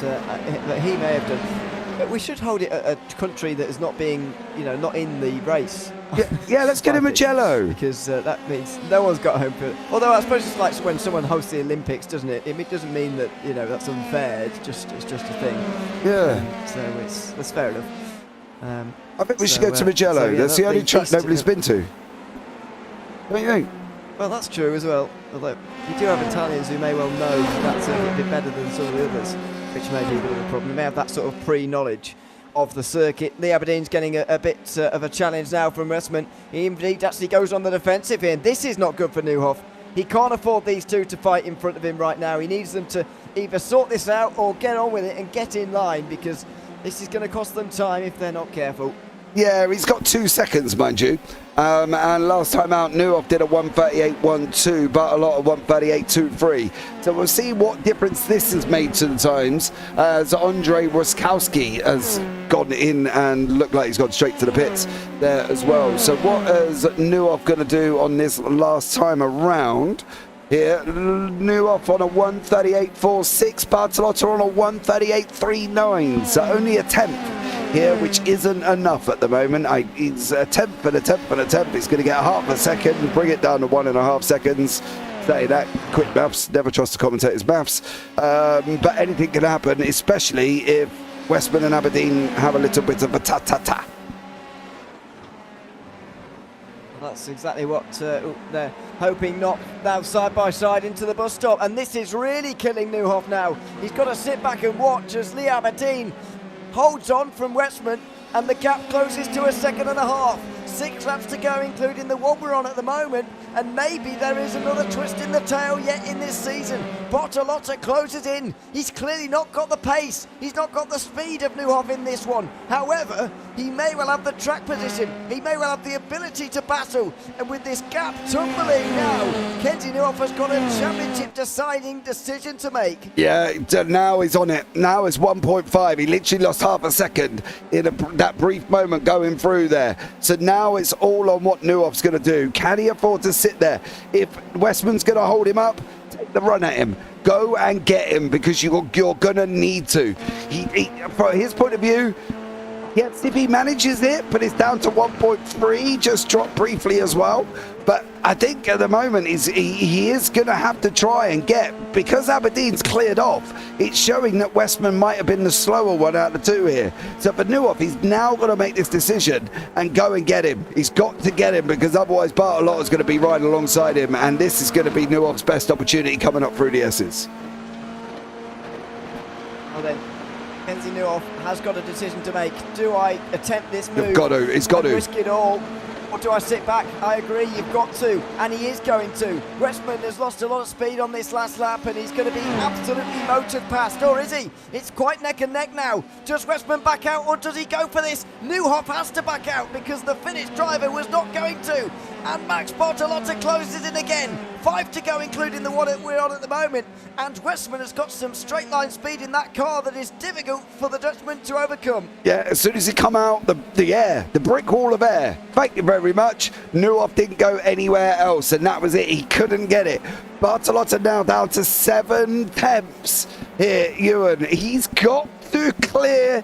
But he may have done. But we should hold it a country that is not being, not in the race. Yeah, let's get him a jello. Because that means no one's got home field. Although I suppose it's like when someone hosts the Olympics, doesn't it? It doesn't mean that that's unfair. It's just a thing. Yeah. So that's fair enough. I think we should go to Magello. Yeah, that's the only track nobody's been to. What do you think? Well, that's true as well. Although you do have Italians who may well know that's a bit better than some of the others, which may be a bit of a problem. You may have that sort of pre-knowledge of the circuit. Lee Aberdeen's getting a bit of a challenge now from Westman. He indeed actually goes on the defensive here, and this is not good for Newhoff. He can't afford these two to fight in front of him right now. He needs them to either sort this out or get on with it and get in line, because this is going to cost them time if they're not careful. Yeah, he's got 2 seconds, mind you. And last time out, Newhoff did a 1:38.12, but a lot of 1:38.23. So we'll see what difference this has made to the times, as Andrei Ruskowski has gone in and looked like he's gone straight to the pits there as well. So what is Newhoff going to do on this last time around? Here, Newhoff on a 1:38.46, Bertilla on a 1:38.39. So only a tenth here, which isn't enough at the moment. It's a tenth and a tenth and a tenth. It's going to get half a second, bring it down to 1.5 seconds. Say that, quick maths, never trust the commentators' maths. But anything can happen, especially if Westman and Aberdeen have a little bit of a ta-ta-ta. That's exactly what they're hoping not. Now side by side into the bus stop, and this is really killing Newhoff now. He's got to sit back and watch as Lee Aberdeen holds on from Westman, and the gap closes to 1.5 seconds. 6 laps to go, including the one we're on at the moment, and maybe there is another twist in the tail yet in this season. Bertilla closes in. He's clearly not got the pace. He's not got the speed of Newhoff in this one. However, he may well have the track position. He may well have the ability to battle. And with this gap tumbling now, Kenji Newhoff has got a championship deciding decision to make. Yeah, now he's on it. Now it's 1.5. He literally lost half a second in that brief moment going through there. So now it's all on what Newhoff's going to do. Can he afford to sit there? If Westman's going to hold him up, take the run at him. Go and get him, because you're going to need to. From his point of view, Yes, if he manages it, but it's down to 1.3, just dropped briefly as well. But I think at the moment he is going to have to try and get, because Aberdeen's cleared off, it's showing that Westman might have been the slower one out of the two here. So for Nuoff, he's now got to make this decision and go and get him. He's got to get him, because otherwise Bartolotto's going to be riding alongside him, and this is going to be Nuoff's best opportunity coming up through the S's. Well then, Kenzie Nuoff has got a decision to make. Do I attempt this move? You've got to, he's got to. Risk it all, or do I sit back? I agree, you've got to, and he is going to. Westman has lost a lot of speed on this last lap, and he's going to be absolutely motored past, or is he? It's quite neck and neck now. Does Westman back out, or does he go for this? Nuoff has to back out, because the Finnish driver was not going to. And Max Bartolotta closes in again. 5 to go, including the one that we're on at the moment. And Westman has got some straight line speed in that car that is difficult for the Dutchman to overcome. Yeah, as soon as he come out, the brick wall of air. Thank you very much. Nuoff didn't go anywhere else, and that was it. He couldn't get it. Bartolotta now down to 7 tenths here, Ewan. He's got to clear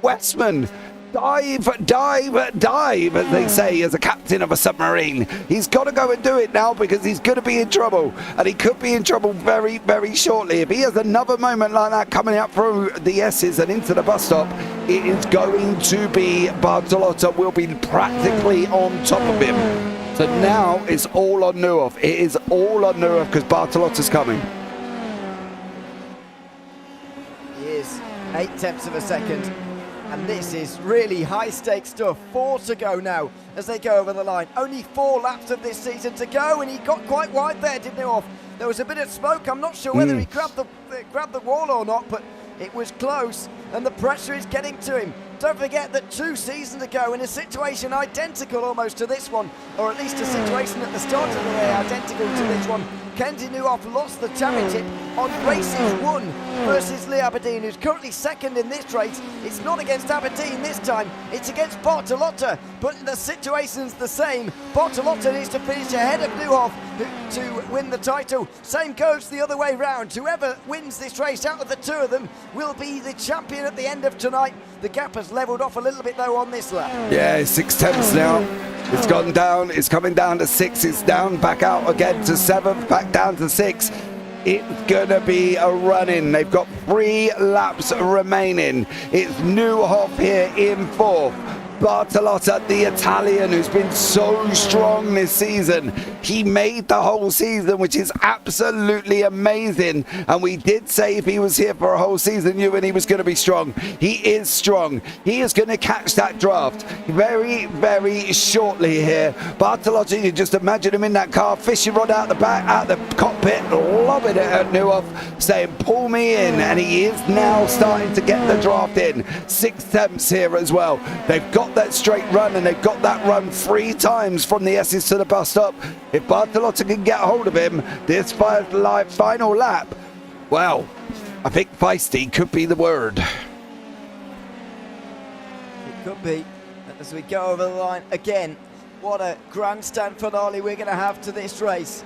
Westman. Dive, as they say, as a captain of a submarine. He's got to go and do it now, because he's going to be in trouble, and he could be in trouble very, very shortly. If he has another moment like that coming up through the S's and into the bus stop, it is going to be Bartolotta will be practically on top of him. So now it's all on Nuoff. It is all on Nuoff, because Bartolotta's coming. He is 8 tenths of a second. And this is really high-stakes stuff. 4 to go now as they go over the line. Only 4 laps of this season to go, and he got quite wide there, didn't he? Off. There was a bit of smoke. I'm not sure whether he grabbed the wall or not, but it was close, and the pressure is getting to him. Don't forget that 2 seasons ago, in a situation identical almost to this one, or at least a situation at the start of the day identical to this one, Kenzie Nuoff lost the championship on races 1 versus Lee Aberdeen, who's currently second in this race. It's not against Aberdeen this time, it's against Bartolotta, but the situation's the same. Bartolotta needs to finish ahead of Nuoff to win the title. Same goes the other way round. Whoever wins this race out of the 2 of them will be the champion at the end of tonight. The gap has levelled off a little bit though on this lap. Yeah, 6 tenths now. It's gone down. It's coming down to 6. It's down, back out again to 7, back down to 6. It's going to be a run-in. They've got 3 laps remaining. It's Nuoff here in 4th. Bartolotta, the Italian, who's been so strong this season. He made the whole season, which is absolutely amazing. And we did say if he was here for a whole season, Ewan, he was going to be strong. He is strong. He is going to catch that draft very, very shortly here. Bartolotta, you just imagine him in that car, fishing rod out the back, out the cockpit, lobbing it at Nuoff, saying, pull me in. And he is now starting to get the draft in. 6 tenths here as well. They've got that straight run, and they've got that run 3 times from the S's to the bus stop. If Bartolotta can get hold of him this final lap, well, I think feisty could be the word. It could be, as we go over the line again. What a grandstand finale we're going to have to this race.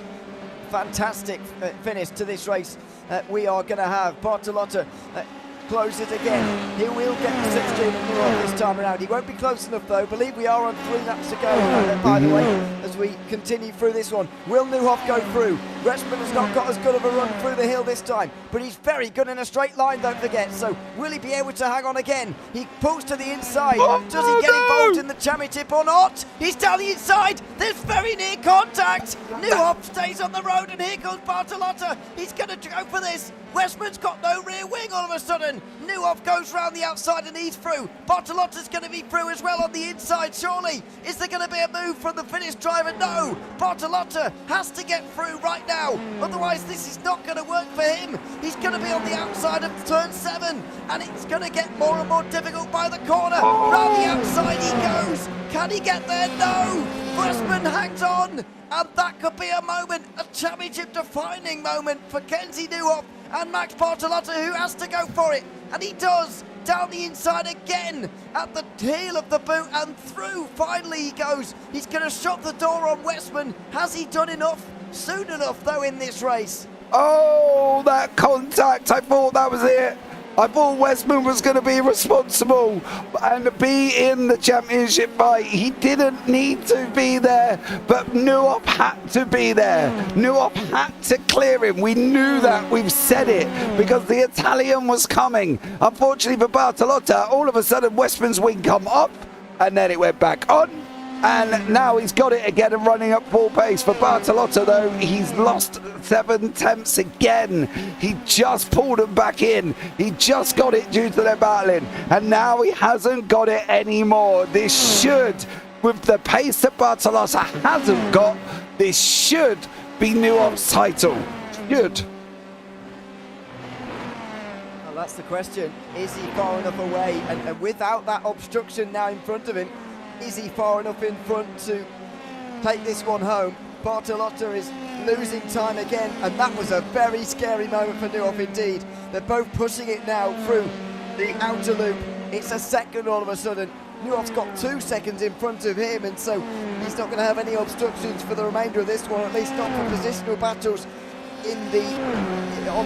Fantastic finish to this race. We are going to have Bartolotta close it again. He will get the 16 of Nuoff this time around. He won't be close enough though. I believe we are on 3 laps to go, by the way, as we continue through this one. Will Nuoff go through? Westman has not got as good of a run through the hill this time, but he's very good in a straight line, don't forget. So will he be able to hang on again? He pulls to the inside. Does he get involved in the championship or not? He's down the inside. There's very near contact. Nuoff stays on the road, and here goes Bartolotta. He's going to go for this. Westman's got no rear wing all of a sudden. Nuoff goes round the outside and he's through. Bartolotta's going to be through as well on the inside, surely. Is there going to be a move from the Finnish driver? No. Bartolotta has to get through right now. Otherwise, this is not going to work for him. He's going to be on the outside of turn 7, and it's going to get more and more difficult by the corner. Round the outside he goes. Can he get there? No. Westman hangs on. And that could be a moment, a championship-defining moment for Kenzie Nuoff and Max Bartolotta, who has to go for it. And he does, down the inside again, at the heel of the boot and through. Finally he goes. He's going to shut the door on Westman. Has he done enough? Soon enough, though, in this race. Oh, that contact. I thought that was it. I thought Westman was going to be responsible and be in the championship fight. He didn't need to be there, but Nuop had to be there. Nuop had to clear him. We knew that. We've said it because the Italian was coming. Unfortunately for Bertilla, all of a sudden Westman's wing come up and then it went back on. And now he's got it again and running at full pace. For Bertilla, though, he's lost 7 tenths again. He just pulled him back in. He just got it due to their battling. And now he hasn't got it anymore. This should, with the pace that Bertilla hasn't got, this should be Nuop's title. Should. Well, that's the question. Is he far enough away? And without that obstruction now in front of him, is he far enough in front to take this one home? Bertilla is losing time again, and that was a very scary moment for Nuop indeed. They're both pushing it now through the outer loop. It's a second all of a sudden. Nuop's got 2 seconds in front of him, and so he's not going to have any obstructions for the remainder of this one, at least not for positional battles on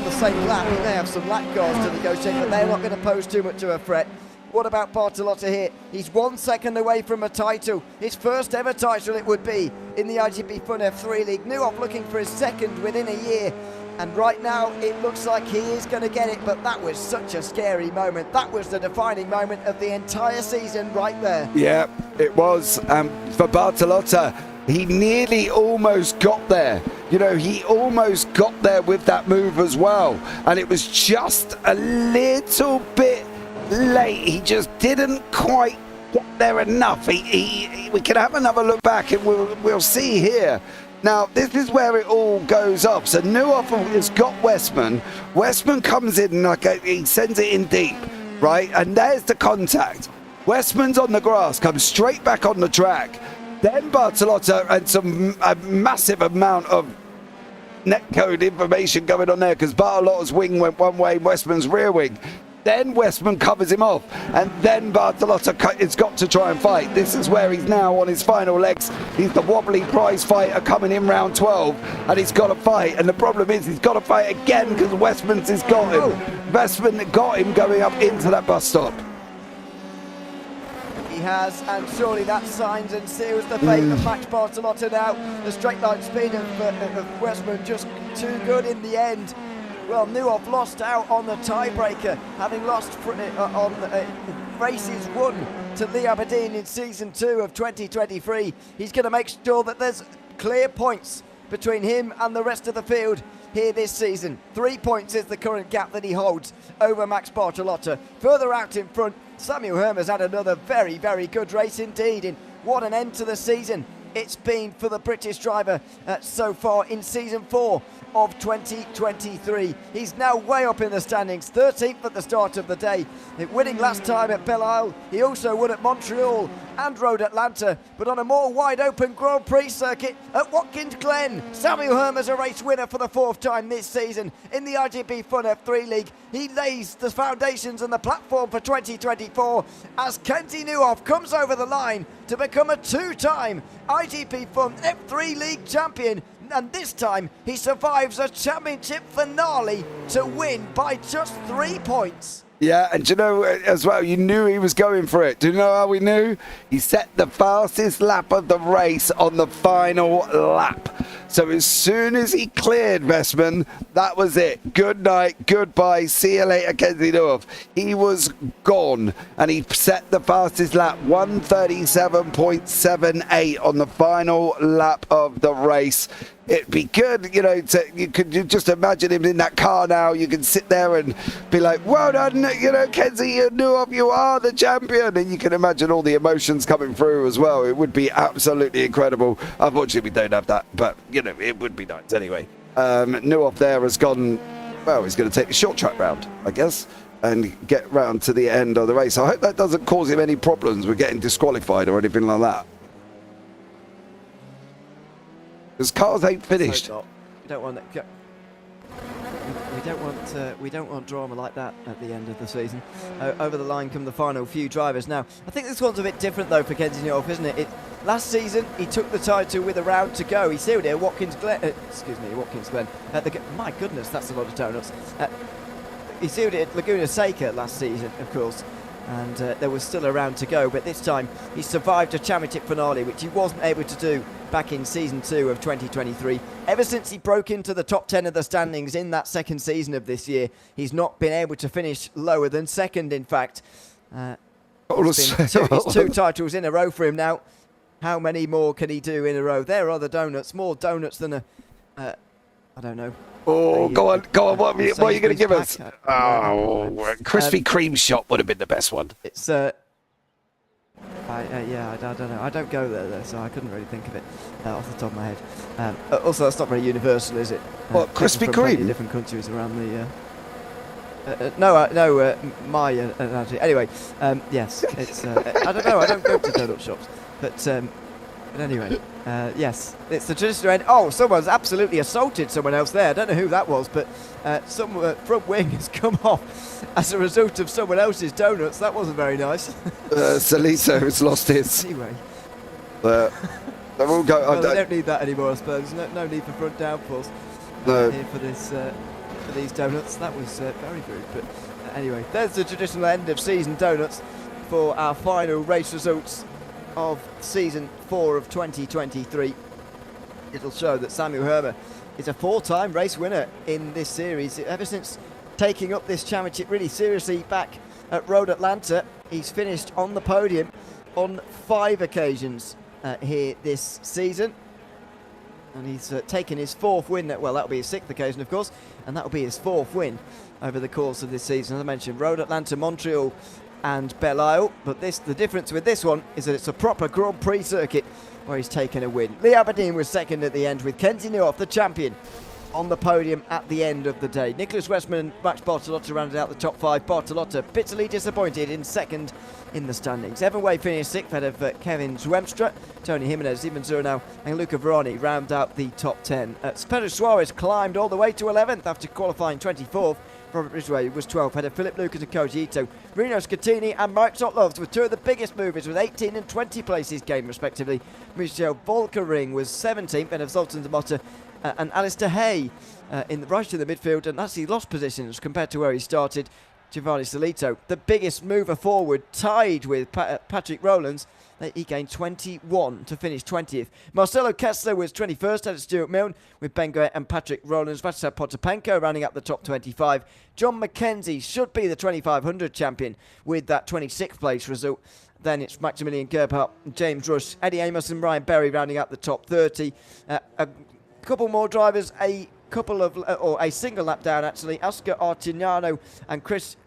the same lap. He may have some lap cars to negotiate, but they're not going to pose too much of a threat. What about Bertilla here? He's 1 second away from a title. His first ever title it would be in the iGPFun F3 League. Nuop looking for his second within a year. And right now it looks like he is going to get it, but that was such a scary moment. That was the defining moment of the entire season right there. Yeah, it was. For Bertilla, he nearly almost got there. You know, he almost got there with that move as well. And it was just a little bit late. He just didn't quite get there enough. We can have another look back and we'll see here. Now, this is where it all goes up. So Nuop has got Westman. Westman comes in like he sends it in deep, right? And there's the contact. Westman's on the grass, comes straight back on the track. Then Bertilla and some massive amount of netcode information going on there because Bertilla's wing went one way, Westman's rear wing. Then Westman covers him off, and then Bertilla has got to try and fight. This is where he's now on his final legs. He's the wobbly prize fighter coming in round 12, and he's got to fight. And the problem is he's got to fight again because Westman's has got him. Westman got him going up into that bus stop. He has, and surely that signs and seals the fate of Max Bertilla now. The straight line speed of Westman just too good in the end. Well, Nuop lost out on the tiebreaker, having lost on races won to Lee Aberdeen in Season 2 of 2023. He's going to make sure that there's clear points between him and the rest of the field here this season. 3 points is the current gap that he holds over Max Bertilla. Further out in front, Samuel Hermer's had another very, very good race indeed. And what an end to the season it's been for the British driver so far in Season 4 of 2023. He's now way up in the standings, 13th at the start of the day. Winning last time at Belle Isle, he also won at Montreal and rode Atlanta, but on a more wide open Grand Prix circuit at Watkins Glen. Samuel Hermer's a race winner for the 4th time this season in the iGPFun F3 League. He lays the foundations and the platform for 2024 as Kenzie Nuop comes over the line to become a 2-time iGPFun F3 League champion. And this time he survives a championship finale to win by just 3 points. Yeah, and you know as well, you knew he was going for it. Do you know how we knew? He set the fastest lap of the race on the final lap. So as soon as he cleared Westman, that was it. Good night, goodbye, see you later, Kenzie Nuop. He was gone, and he set the fastest lap, 1:37.78 on the final lap of the race. It'd be good, you know, you could just imagine him in that car now. You can sit there and be like, well done, you know, Kenzie Nuop, you are the champion. And you can imagine all the emotions coming through as well. It would be absolutely incredible. Unfortunately, we don't have that, but, you know, it would be nice anyway. Nuop there has gone, well, he's going to take the short track round, I guess, and get round to the end of the race. I hope that doesn't cause him any problems with getting disqualified or anything like that. Because cars ain't finished. We don't want that. We don't want drama like that at the end of the season. Over the line come the final few drivers. Now, I think this one's a bit different though for Kenzie Nuop, isn't it? Last season he took the title with a round to go. He sealed it at Watkins Glen. Watkins Glen. My goodness, that's a lot of donuts. he sealed it at Laguna Seca last season, of course, and there was still a round to go, but this time he survived a championship finale, which he wasn't able to do back in season 2 of 2023. Ever since he broke into the top 10 of the standings in that second season of this year, he's not been able to finish lower than second, in fact. It's 2 titles in a row for him now. How many more can he do in a row? There are the donuts, more donuts than I don't know. Oh, go on. What are you going to give us? Oh, Krispy Kreme shop would have been the best one. It's I don't know. I don't go there though, so I couldn't really think of it off the top of my head. Also, that's not very universal, is it? What, Krispy Kreme? Different countries around the. My analogy. Anyway, yes, it's. I don't know. I don't go to donut shops, but anyway, yes, it's the traditional end. Oh, someone's absolutely assaulted someone else there. I don't know who that was, but some front wing has come off as a result of someone else's donuts. That wasn't very nice. Salito has lost his. Anyway. They've all go. Well, they don't need that anymore, I suppose. No need for front downfalls here for this. For these donuts. That was very rude, but anyway, there's the traditional end of season donuts for our final race results of season 4 of 2023. It'll show that Samuel Hermer is a 4-time race winner in this series. Ever since taking up this championship really seriously back at Road Atlanta, he's finished on the podium on 5 occasions here this season. And he's taken his 4th win. Well, that'll be his 6th occasion, of course, and that'll be his 4th win over the course of this season. As I mentioned, Road Atlanta, Montreal, and Belle Isle. But the difference with this one is that it's a proper Grand Prix circuit where he's taken a win. Lee Aberdeen was second at the end, with Kenzie Newhoff, the champion, on the podium at the end of the day. Nicholas Westman and Max Bartolotta rounded out the top 5. Bartolotta bitterly disappointed in second in the standings. Evan Way finished 6th ahead of Kevin Zwemstra. Tony Jimenez, Ivan Zurnau and Luca Veroni round out the top 10. Pedro Suarez climbed all the way to 11th after qualifying 24th. Robert Ridgway was 12th ahead of Philip Lucas and Koji Ito. Rino Scatini and Mike Sotlovs were 2 of the biggest movers with 18 and 20 places gained respectively. Michel Volkering was 17th ahead of Zoltan Demotta and Alistair Hay right in the midfield, and actually lost positions compared to where he started. Giovanni Salito, the biggest mover forward, tied with Patrick Rowlands. He gained 21 to finish 20th. Marcelo Kessler was 21st ahead of Stuart Milne, with Ben Goet and Patrick Rowlands. Václav Potapenko rounding up the top 25. John McKenzie should be the 2500 champion with that 26th place result. Then it's Maximilian Gerbhardt, James Rush, Eddie Amos and Ryan Berry rounding up the top 30. A couple more drivers, a single lap down actually. Oscar Artignano and Chris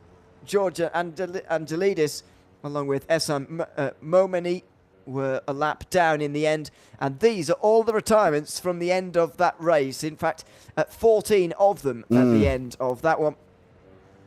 Georgia and Delidis, along with Essam Momeni, were a lap down in the end. And these are all the retirements from the end of that race. In fact, 14 of them at the end of that one.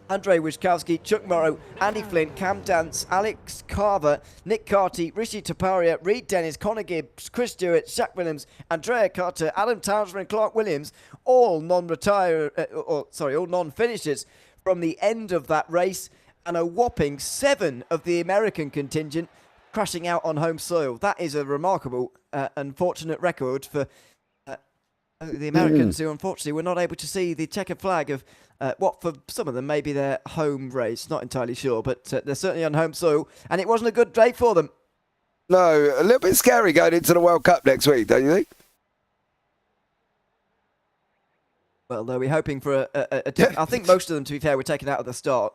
Andrei Wyszkowski, Chuck Morrow, Andy Flint, Cam Dance, Alex Carver, Nick Carty, Rishi Taparia, Reed Dennis, Connor Gibbs, Chris Stewart, Shaq Williams, Andrea Carter, Adam Townsend and Clark Williams, all non-finishers from the end of that race, and a whopping 7 of the American contingent crashing out on home soil. That is a remarkable, unfortunate record for the Americans who unfortunately were not able to see the checkered flag of what for some of them may be their home race. Not entirely sure, but they're certainly on home soil, and it wasn't a good day for them. No, a little bit scary going into the World Cup next week, don't you think? Well, they'll be hoping for I think most of them, to be fair, were taken out at the start.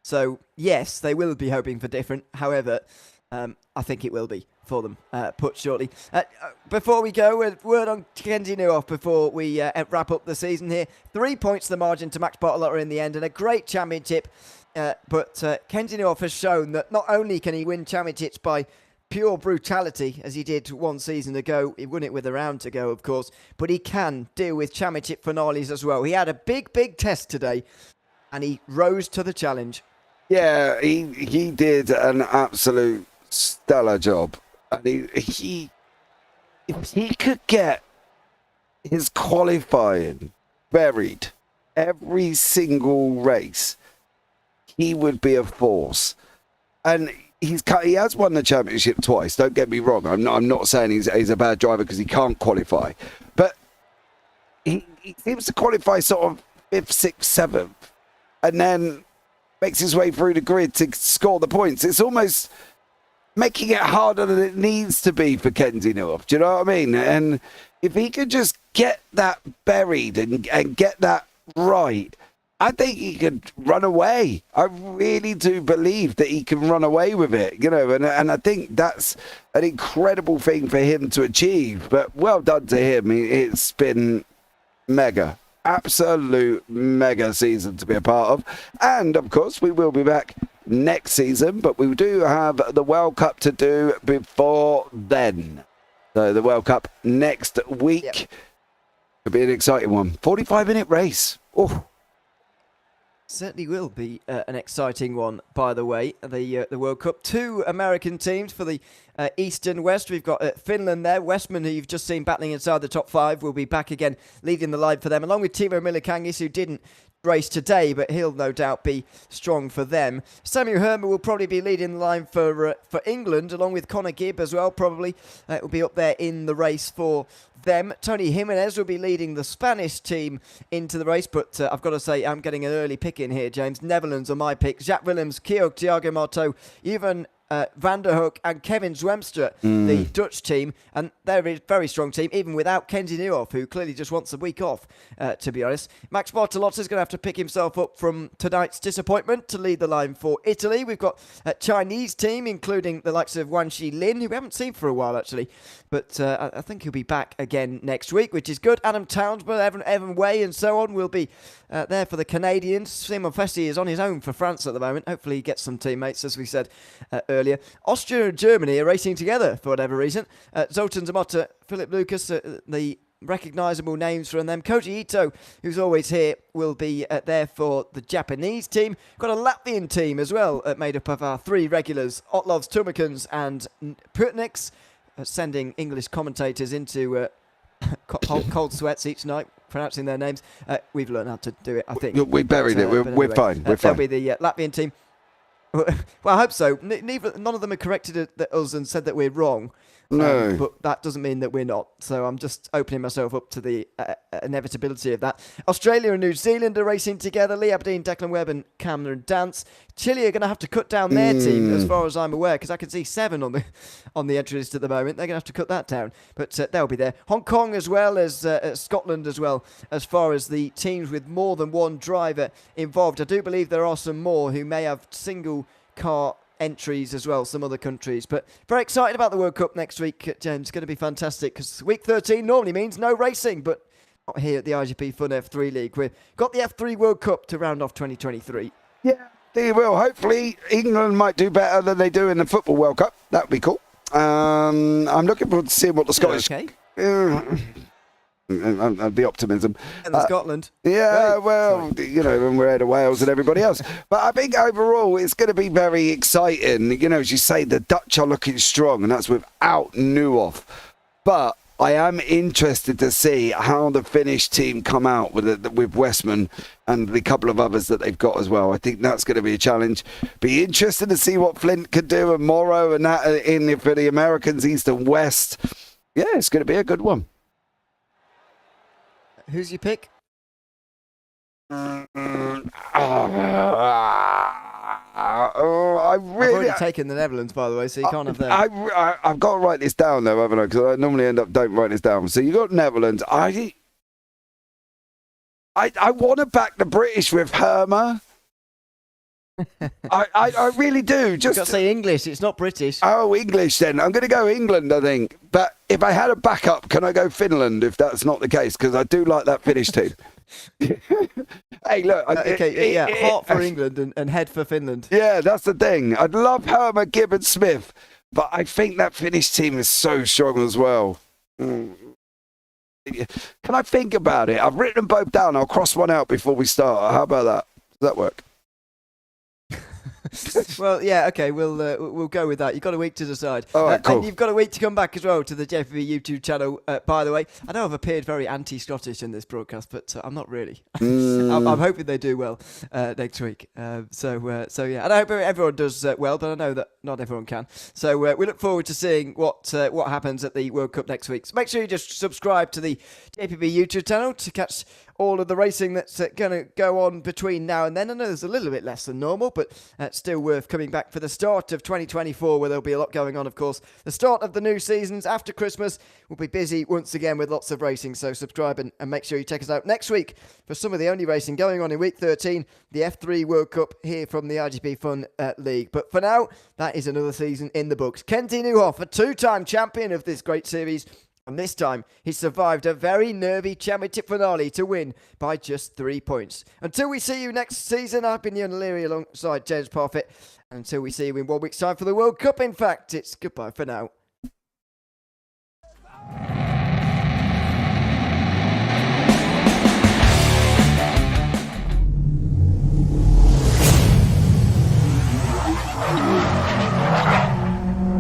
So, yes, they will be hoping for different. However, I think it will be for them, put shortly. Before we go, a word on Kenzie Newhoff before we wrap up the season here. 3 points the margin to Max Bartolotta in the end, and a great championship. But Kenzie Newhoff has shown that not only can he win championships by pure brutality, as he did one season ago. He won it with a round to go, of course, but he can deal with championship finales as well. He had a big test today, and he rose to the challenge. Yeah, he did an absolute stellar job. And he if he could get his qualifying varied every single race, he would be a force. And he has won the championship twice. Don't get me wrong. I'm not saying he's a bad driver because he can't qualify, but he seems to qualify sort of 5th, 6th, 7th and then makes his way through the grid to score the points. It's almost making it harder than it needs to be for Kenzie Newhoff. Do you know what I mean? And if he could just get that buried and get that right, I think he could run away. I really do believe that he can run away with it, you know, and I think that's an incredible thing for him to achieve. But well done to him. It's been mega, absolute mega season to be a part of. And, of course, we will be back next season, but we do have the World Cup to do before then. So the World Cup next week. Yep. Could be an exciting one. 45-minute race. Oh. Certainly will be an exciting one, by the way, the World Cup. 2 American teams for the East and West. We've got Finland there. Westman, who you've just seen battling inside the top 5, will be back again, leading the line for them, along with Timo Milikangis, who didn't race today, but he'll no doubt be strong for them. Samuel Herman will probably be leading the line for England, along with Connor Gibb as well, probably. Will be up there in the race for them. Tony Jimenez will be leading the Spanish team into the race, but I've got to say I'm getting an early pick in here, James. Netherlands are my pick. Jacques Willems, Keogh, Thiago Marteau, Ewan Van der Hoek and Kevin Zwemstra, the Dutch team, and they're a very strong team, even without Kenzie Newhoff, who clearly just wants a week off, to be honest. Max Bartolotti's going to have to pick himself up from tonight's disappointment to lead the line for Italy. We've got a Chinese team, including the likes of Wan Shi Lin, who we haven't seen for a while, actually, but I think he'll be back again next week, which is good. Adam Townsend, Evan Way, and so on will be there for the Canadians. Simon Fessy is on his own for France at the moment. Hopefully he gets some teammates, as we said earlier. Austria and Germany are racing together for whatever reason. Zoltan Zamota, Philip Lucas, the recognisable names from them. Koji Ito, who's always here, will be there for the Japanese team. Got a Latvian team as well, made up of our 3 regulars, Otlovs, Tumakans and Putniks, sending English commentators into cold sweats each night, pronouncing their names. We've learned how to do it, I think. We buried it. We're anyway, fine. We're fine. That'll be the Latvian team. Well, I hope so. None of them have corrected us and said that we're wrong. No. But that doesn't mean that we're not. So I'm just opening myself up to the inevitability of that. Australia and New Zealand are racing together. Lee Aberdeen, Declan Webb and Cameron Dance. Chile are going to have to cut down their team, as far as I'm aware, because I can see 7 on the entry list at the moment. They're going to have to cut that down. But they'll be there. Hong Kong as well as Scotland as well, as far as the teams with more than one driver involved. I do believe there are some more who may have single car entries as well, some other countries. But very excited about the World Cup next week, James. It's going to be fantastic because week 13 normally means no racing, but not here at the iGPFun F3 League. We've got the F3 World Cup to round off 2023. Yeah, they will. Hopefully England might do better than they do in the Football World Cup. That would be cool. I'm looking forward to seeing what the Scottish... Okay. The optimism. And Scotland. Yeah, Right. well, you know, when we're ahead of Wales and everybody else. But I think overall it's going to be very exciting. You know, as you say, the Dutch are looking strong, and that's without Newhoff. But I am interested to see how the Finnish team come out with Westman and the couple of others that they've got as well. I think that's going to be a challenge. Be interested to see what Flint could do and Morrow and that for the Americans, East and West. Yeah, it's going to be a good one. Who's your pick? I I've really... already taken the Netherlands, by the way, so you can't have that. I've got to write this down, though, haven't I? Because I normally don't write this down. So you got Netherlands. I want to back the British with Herma. I really do. You've got to say English. It's not British. Oh, English then. I'm going to go England, I think. But if I had a backup, can I go Finland if that's not the case? Because I do like that Finnish team. Hey, look. Heart for England and head for Finland. Yeah, that's the thing. I'd love Herma, Gibb and Smith, but I think that Finnish team is so strong as well. Can I think about it? I've written them both down. I'll cross one out before we start. How about that? Does that work? Well, yeah, okay, we'll go with that. You've got a week to decide. All right, cool. And you've got a week to come back as well to the JPB YouTube channel, by the way. I know I've appeared very anti-Scottish in this broadcast, but I'm not really. I'm hoping they do well next week. So yeah, and I hope everyone does well, but I know that not everyone can. So we look forward to seeing what happens at the World Cup next week. So make sure you just subscribe to the JPB YouTube channel to catch all of the racing that's going to go on between now and then. I know there's a little bit less than normal, but still worth coming back for the start of 2024, where there'll be a lot going on, of course. The start of the new seasons after Christmas will be busy once again with lots of racing, so subscribe and make sure you check us out next week for some of the only racing going on in week 13, the F3 World Cup here from the iGPFun League. But for now, that is another season in the books. Kenty Newhoff, a two-time champion of this great series, and this time, he survived a very nervy championship finale to win by just 3 points. Until we see you next season, I've been Ewan Leary alongside James Parfitt. And until we see you in 1 week's time for the World Cup, in fact, it's goodbye for now.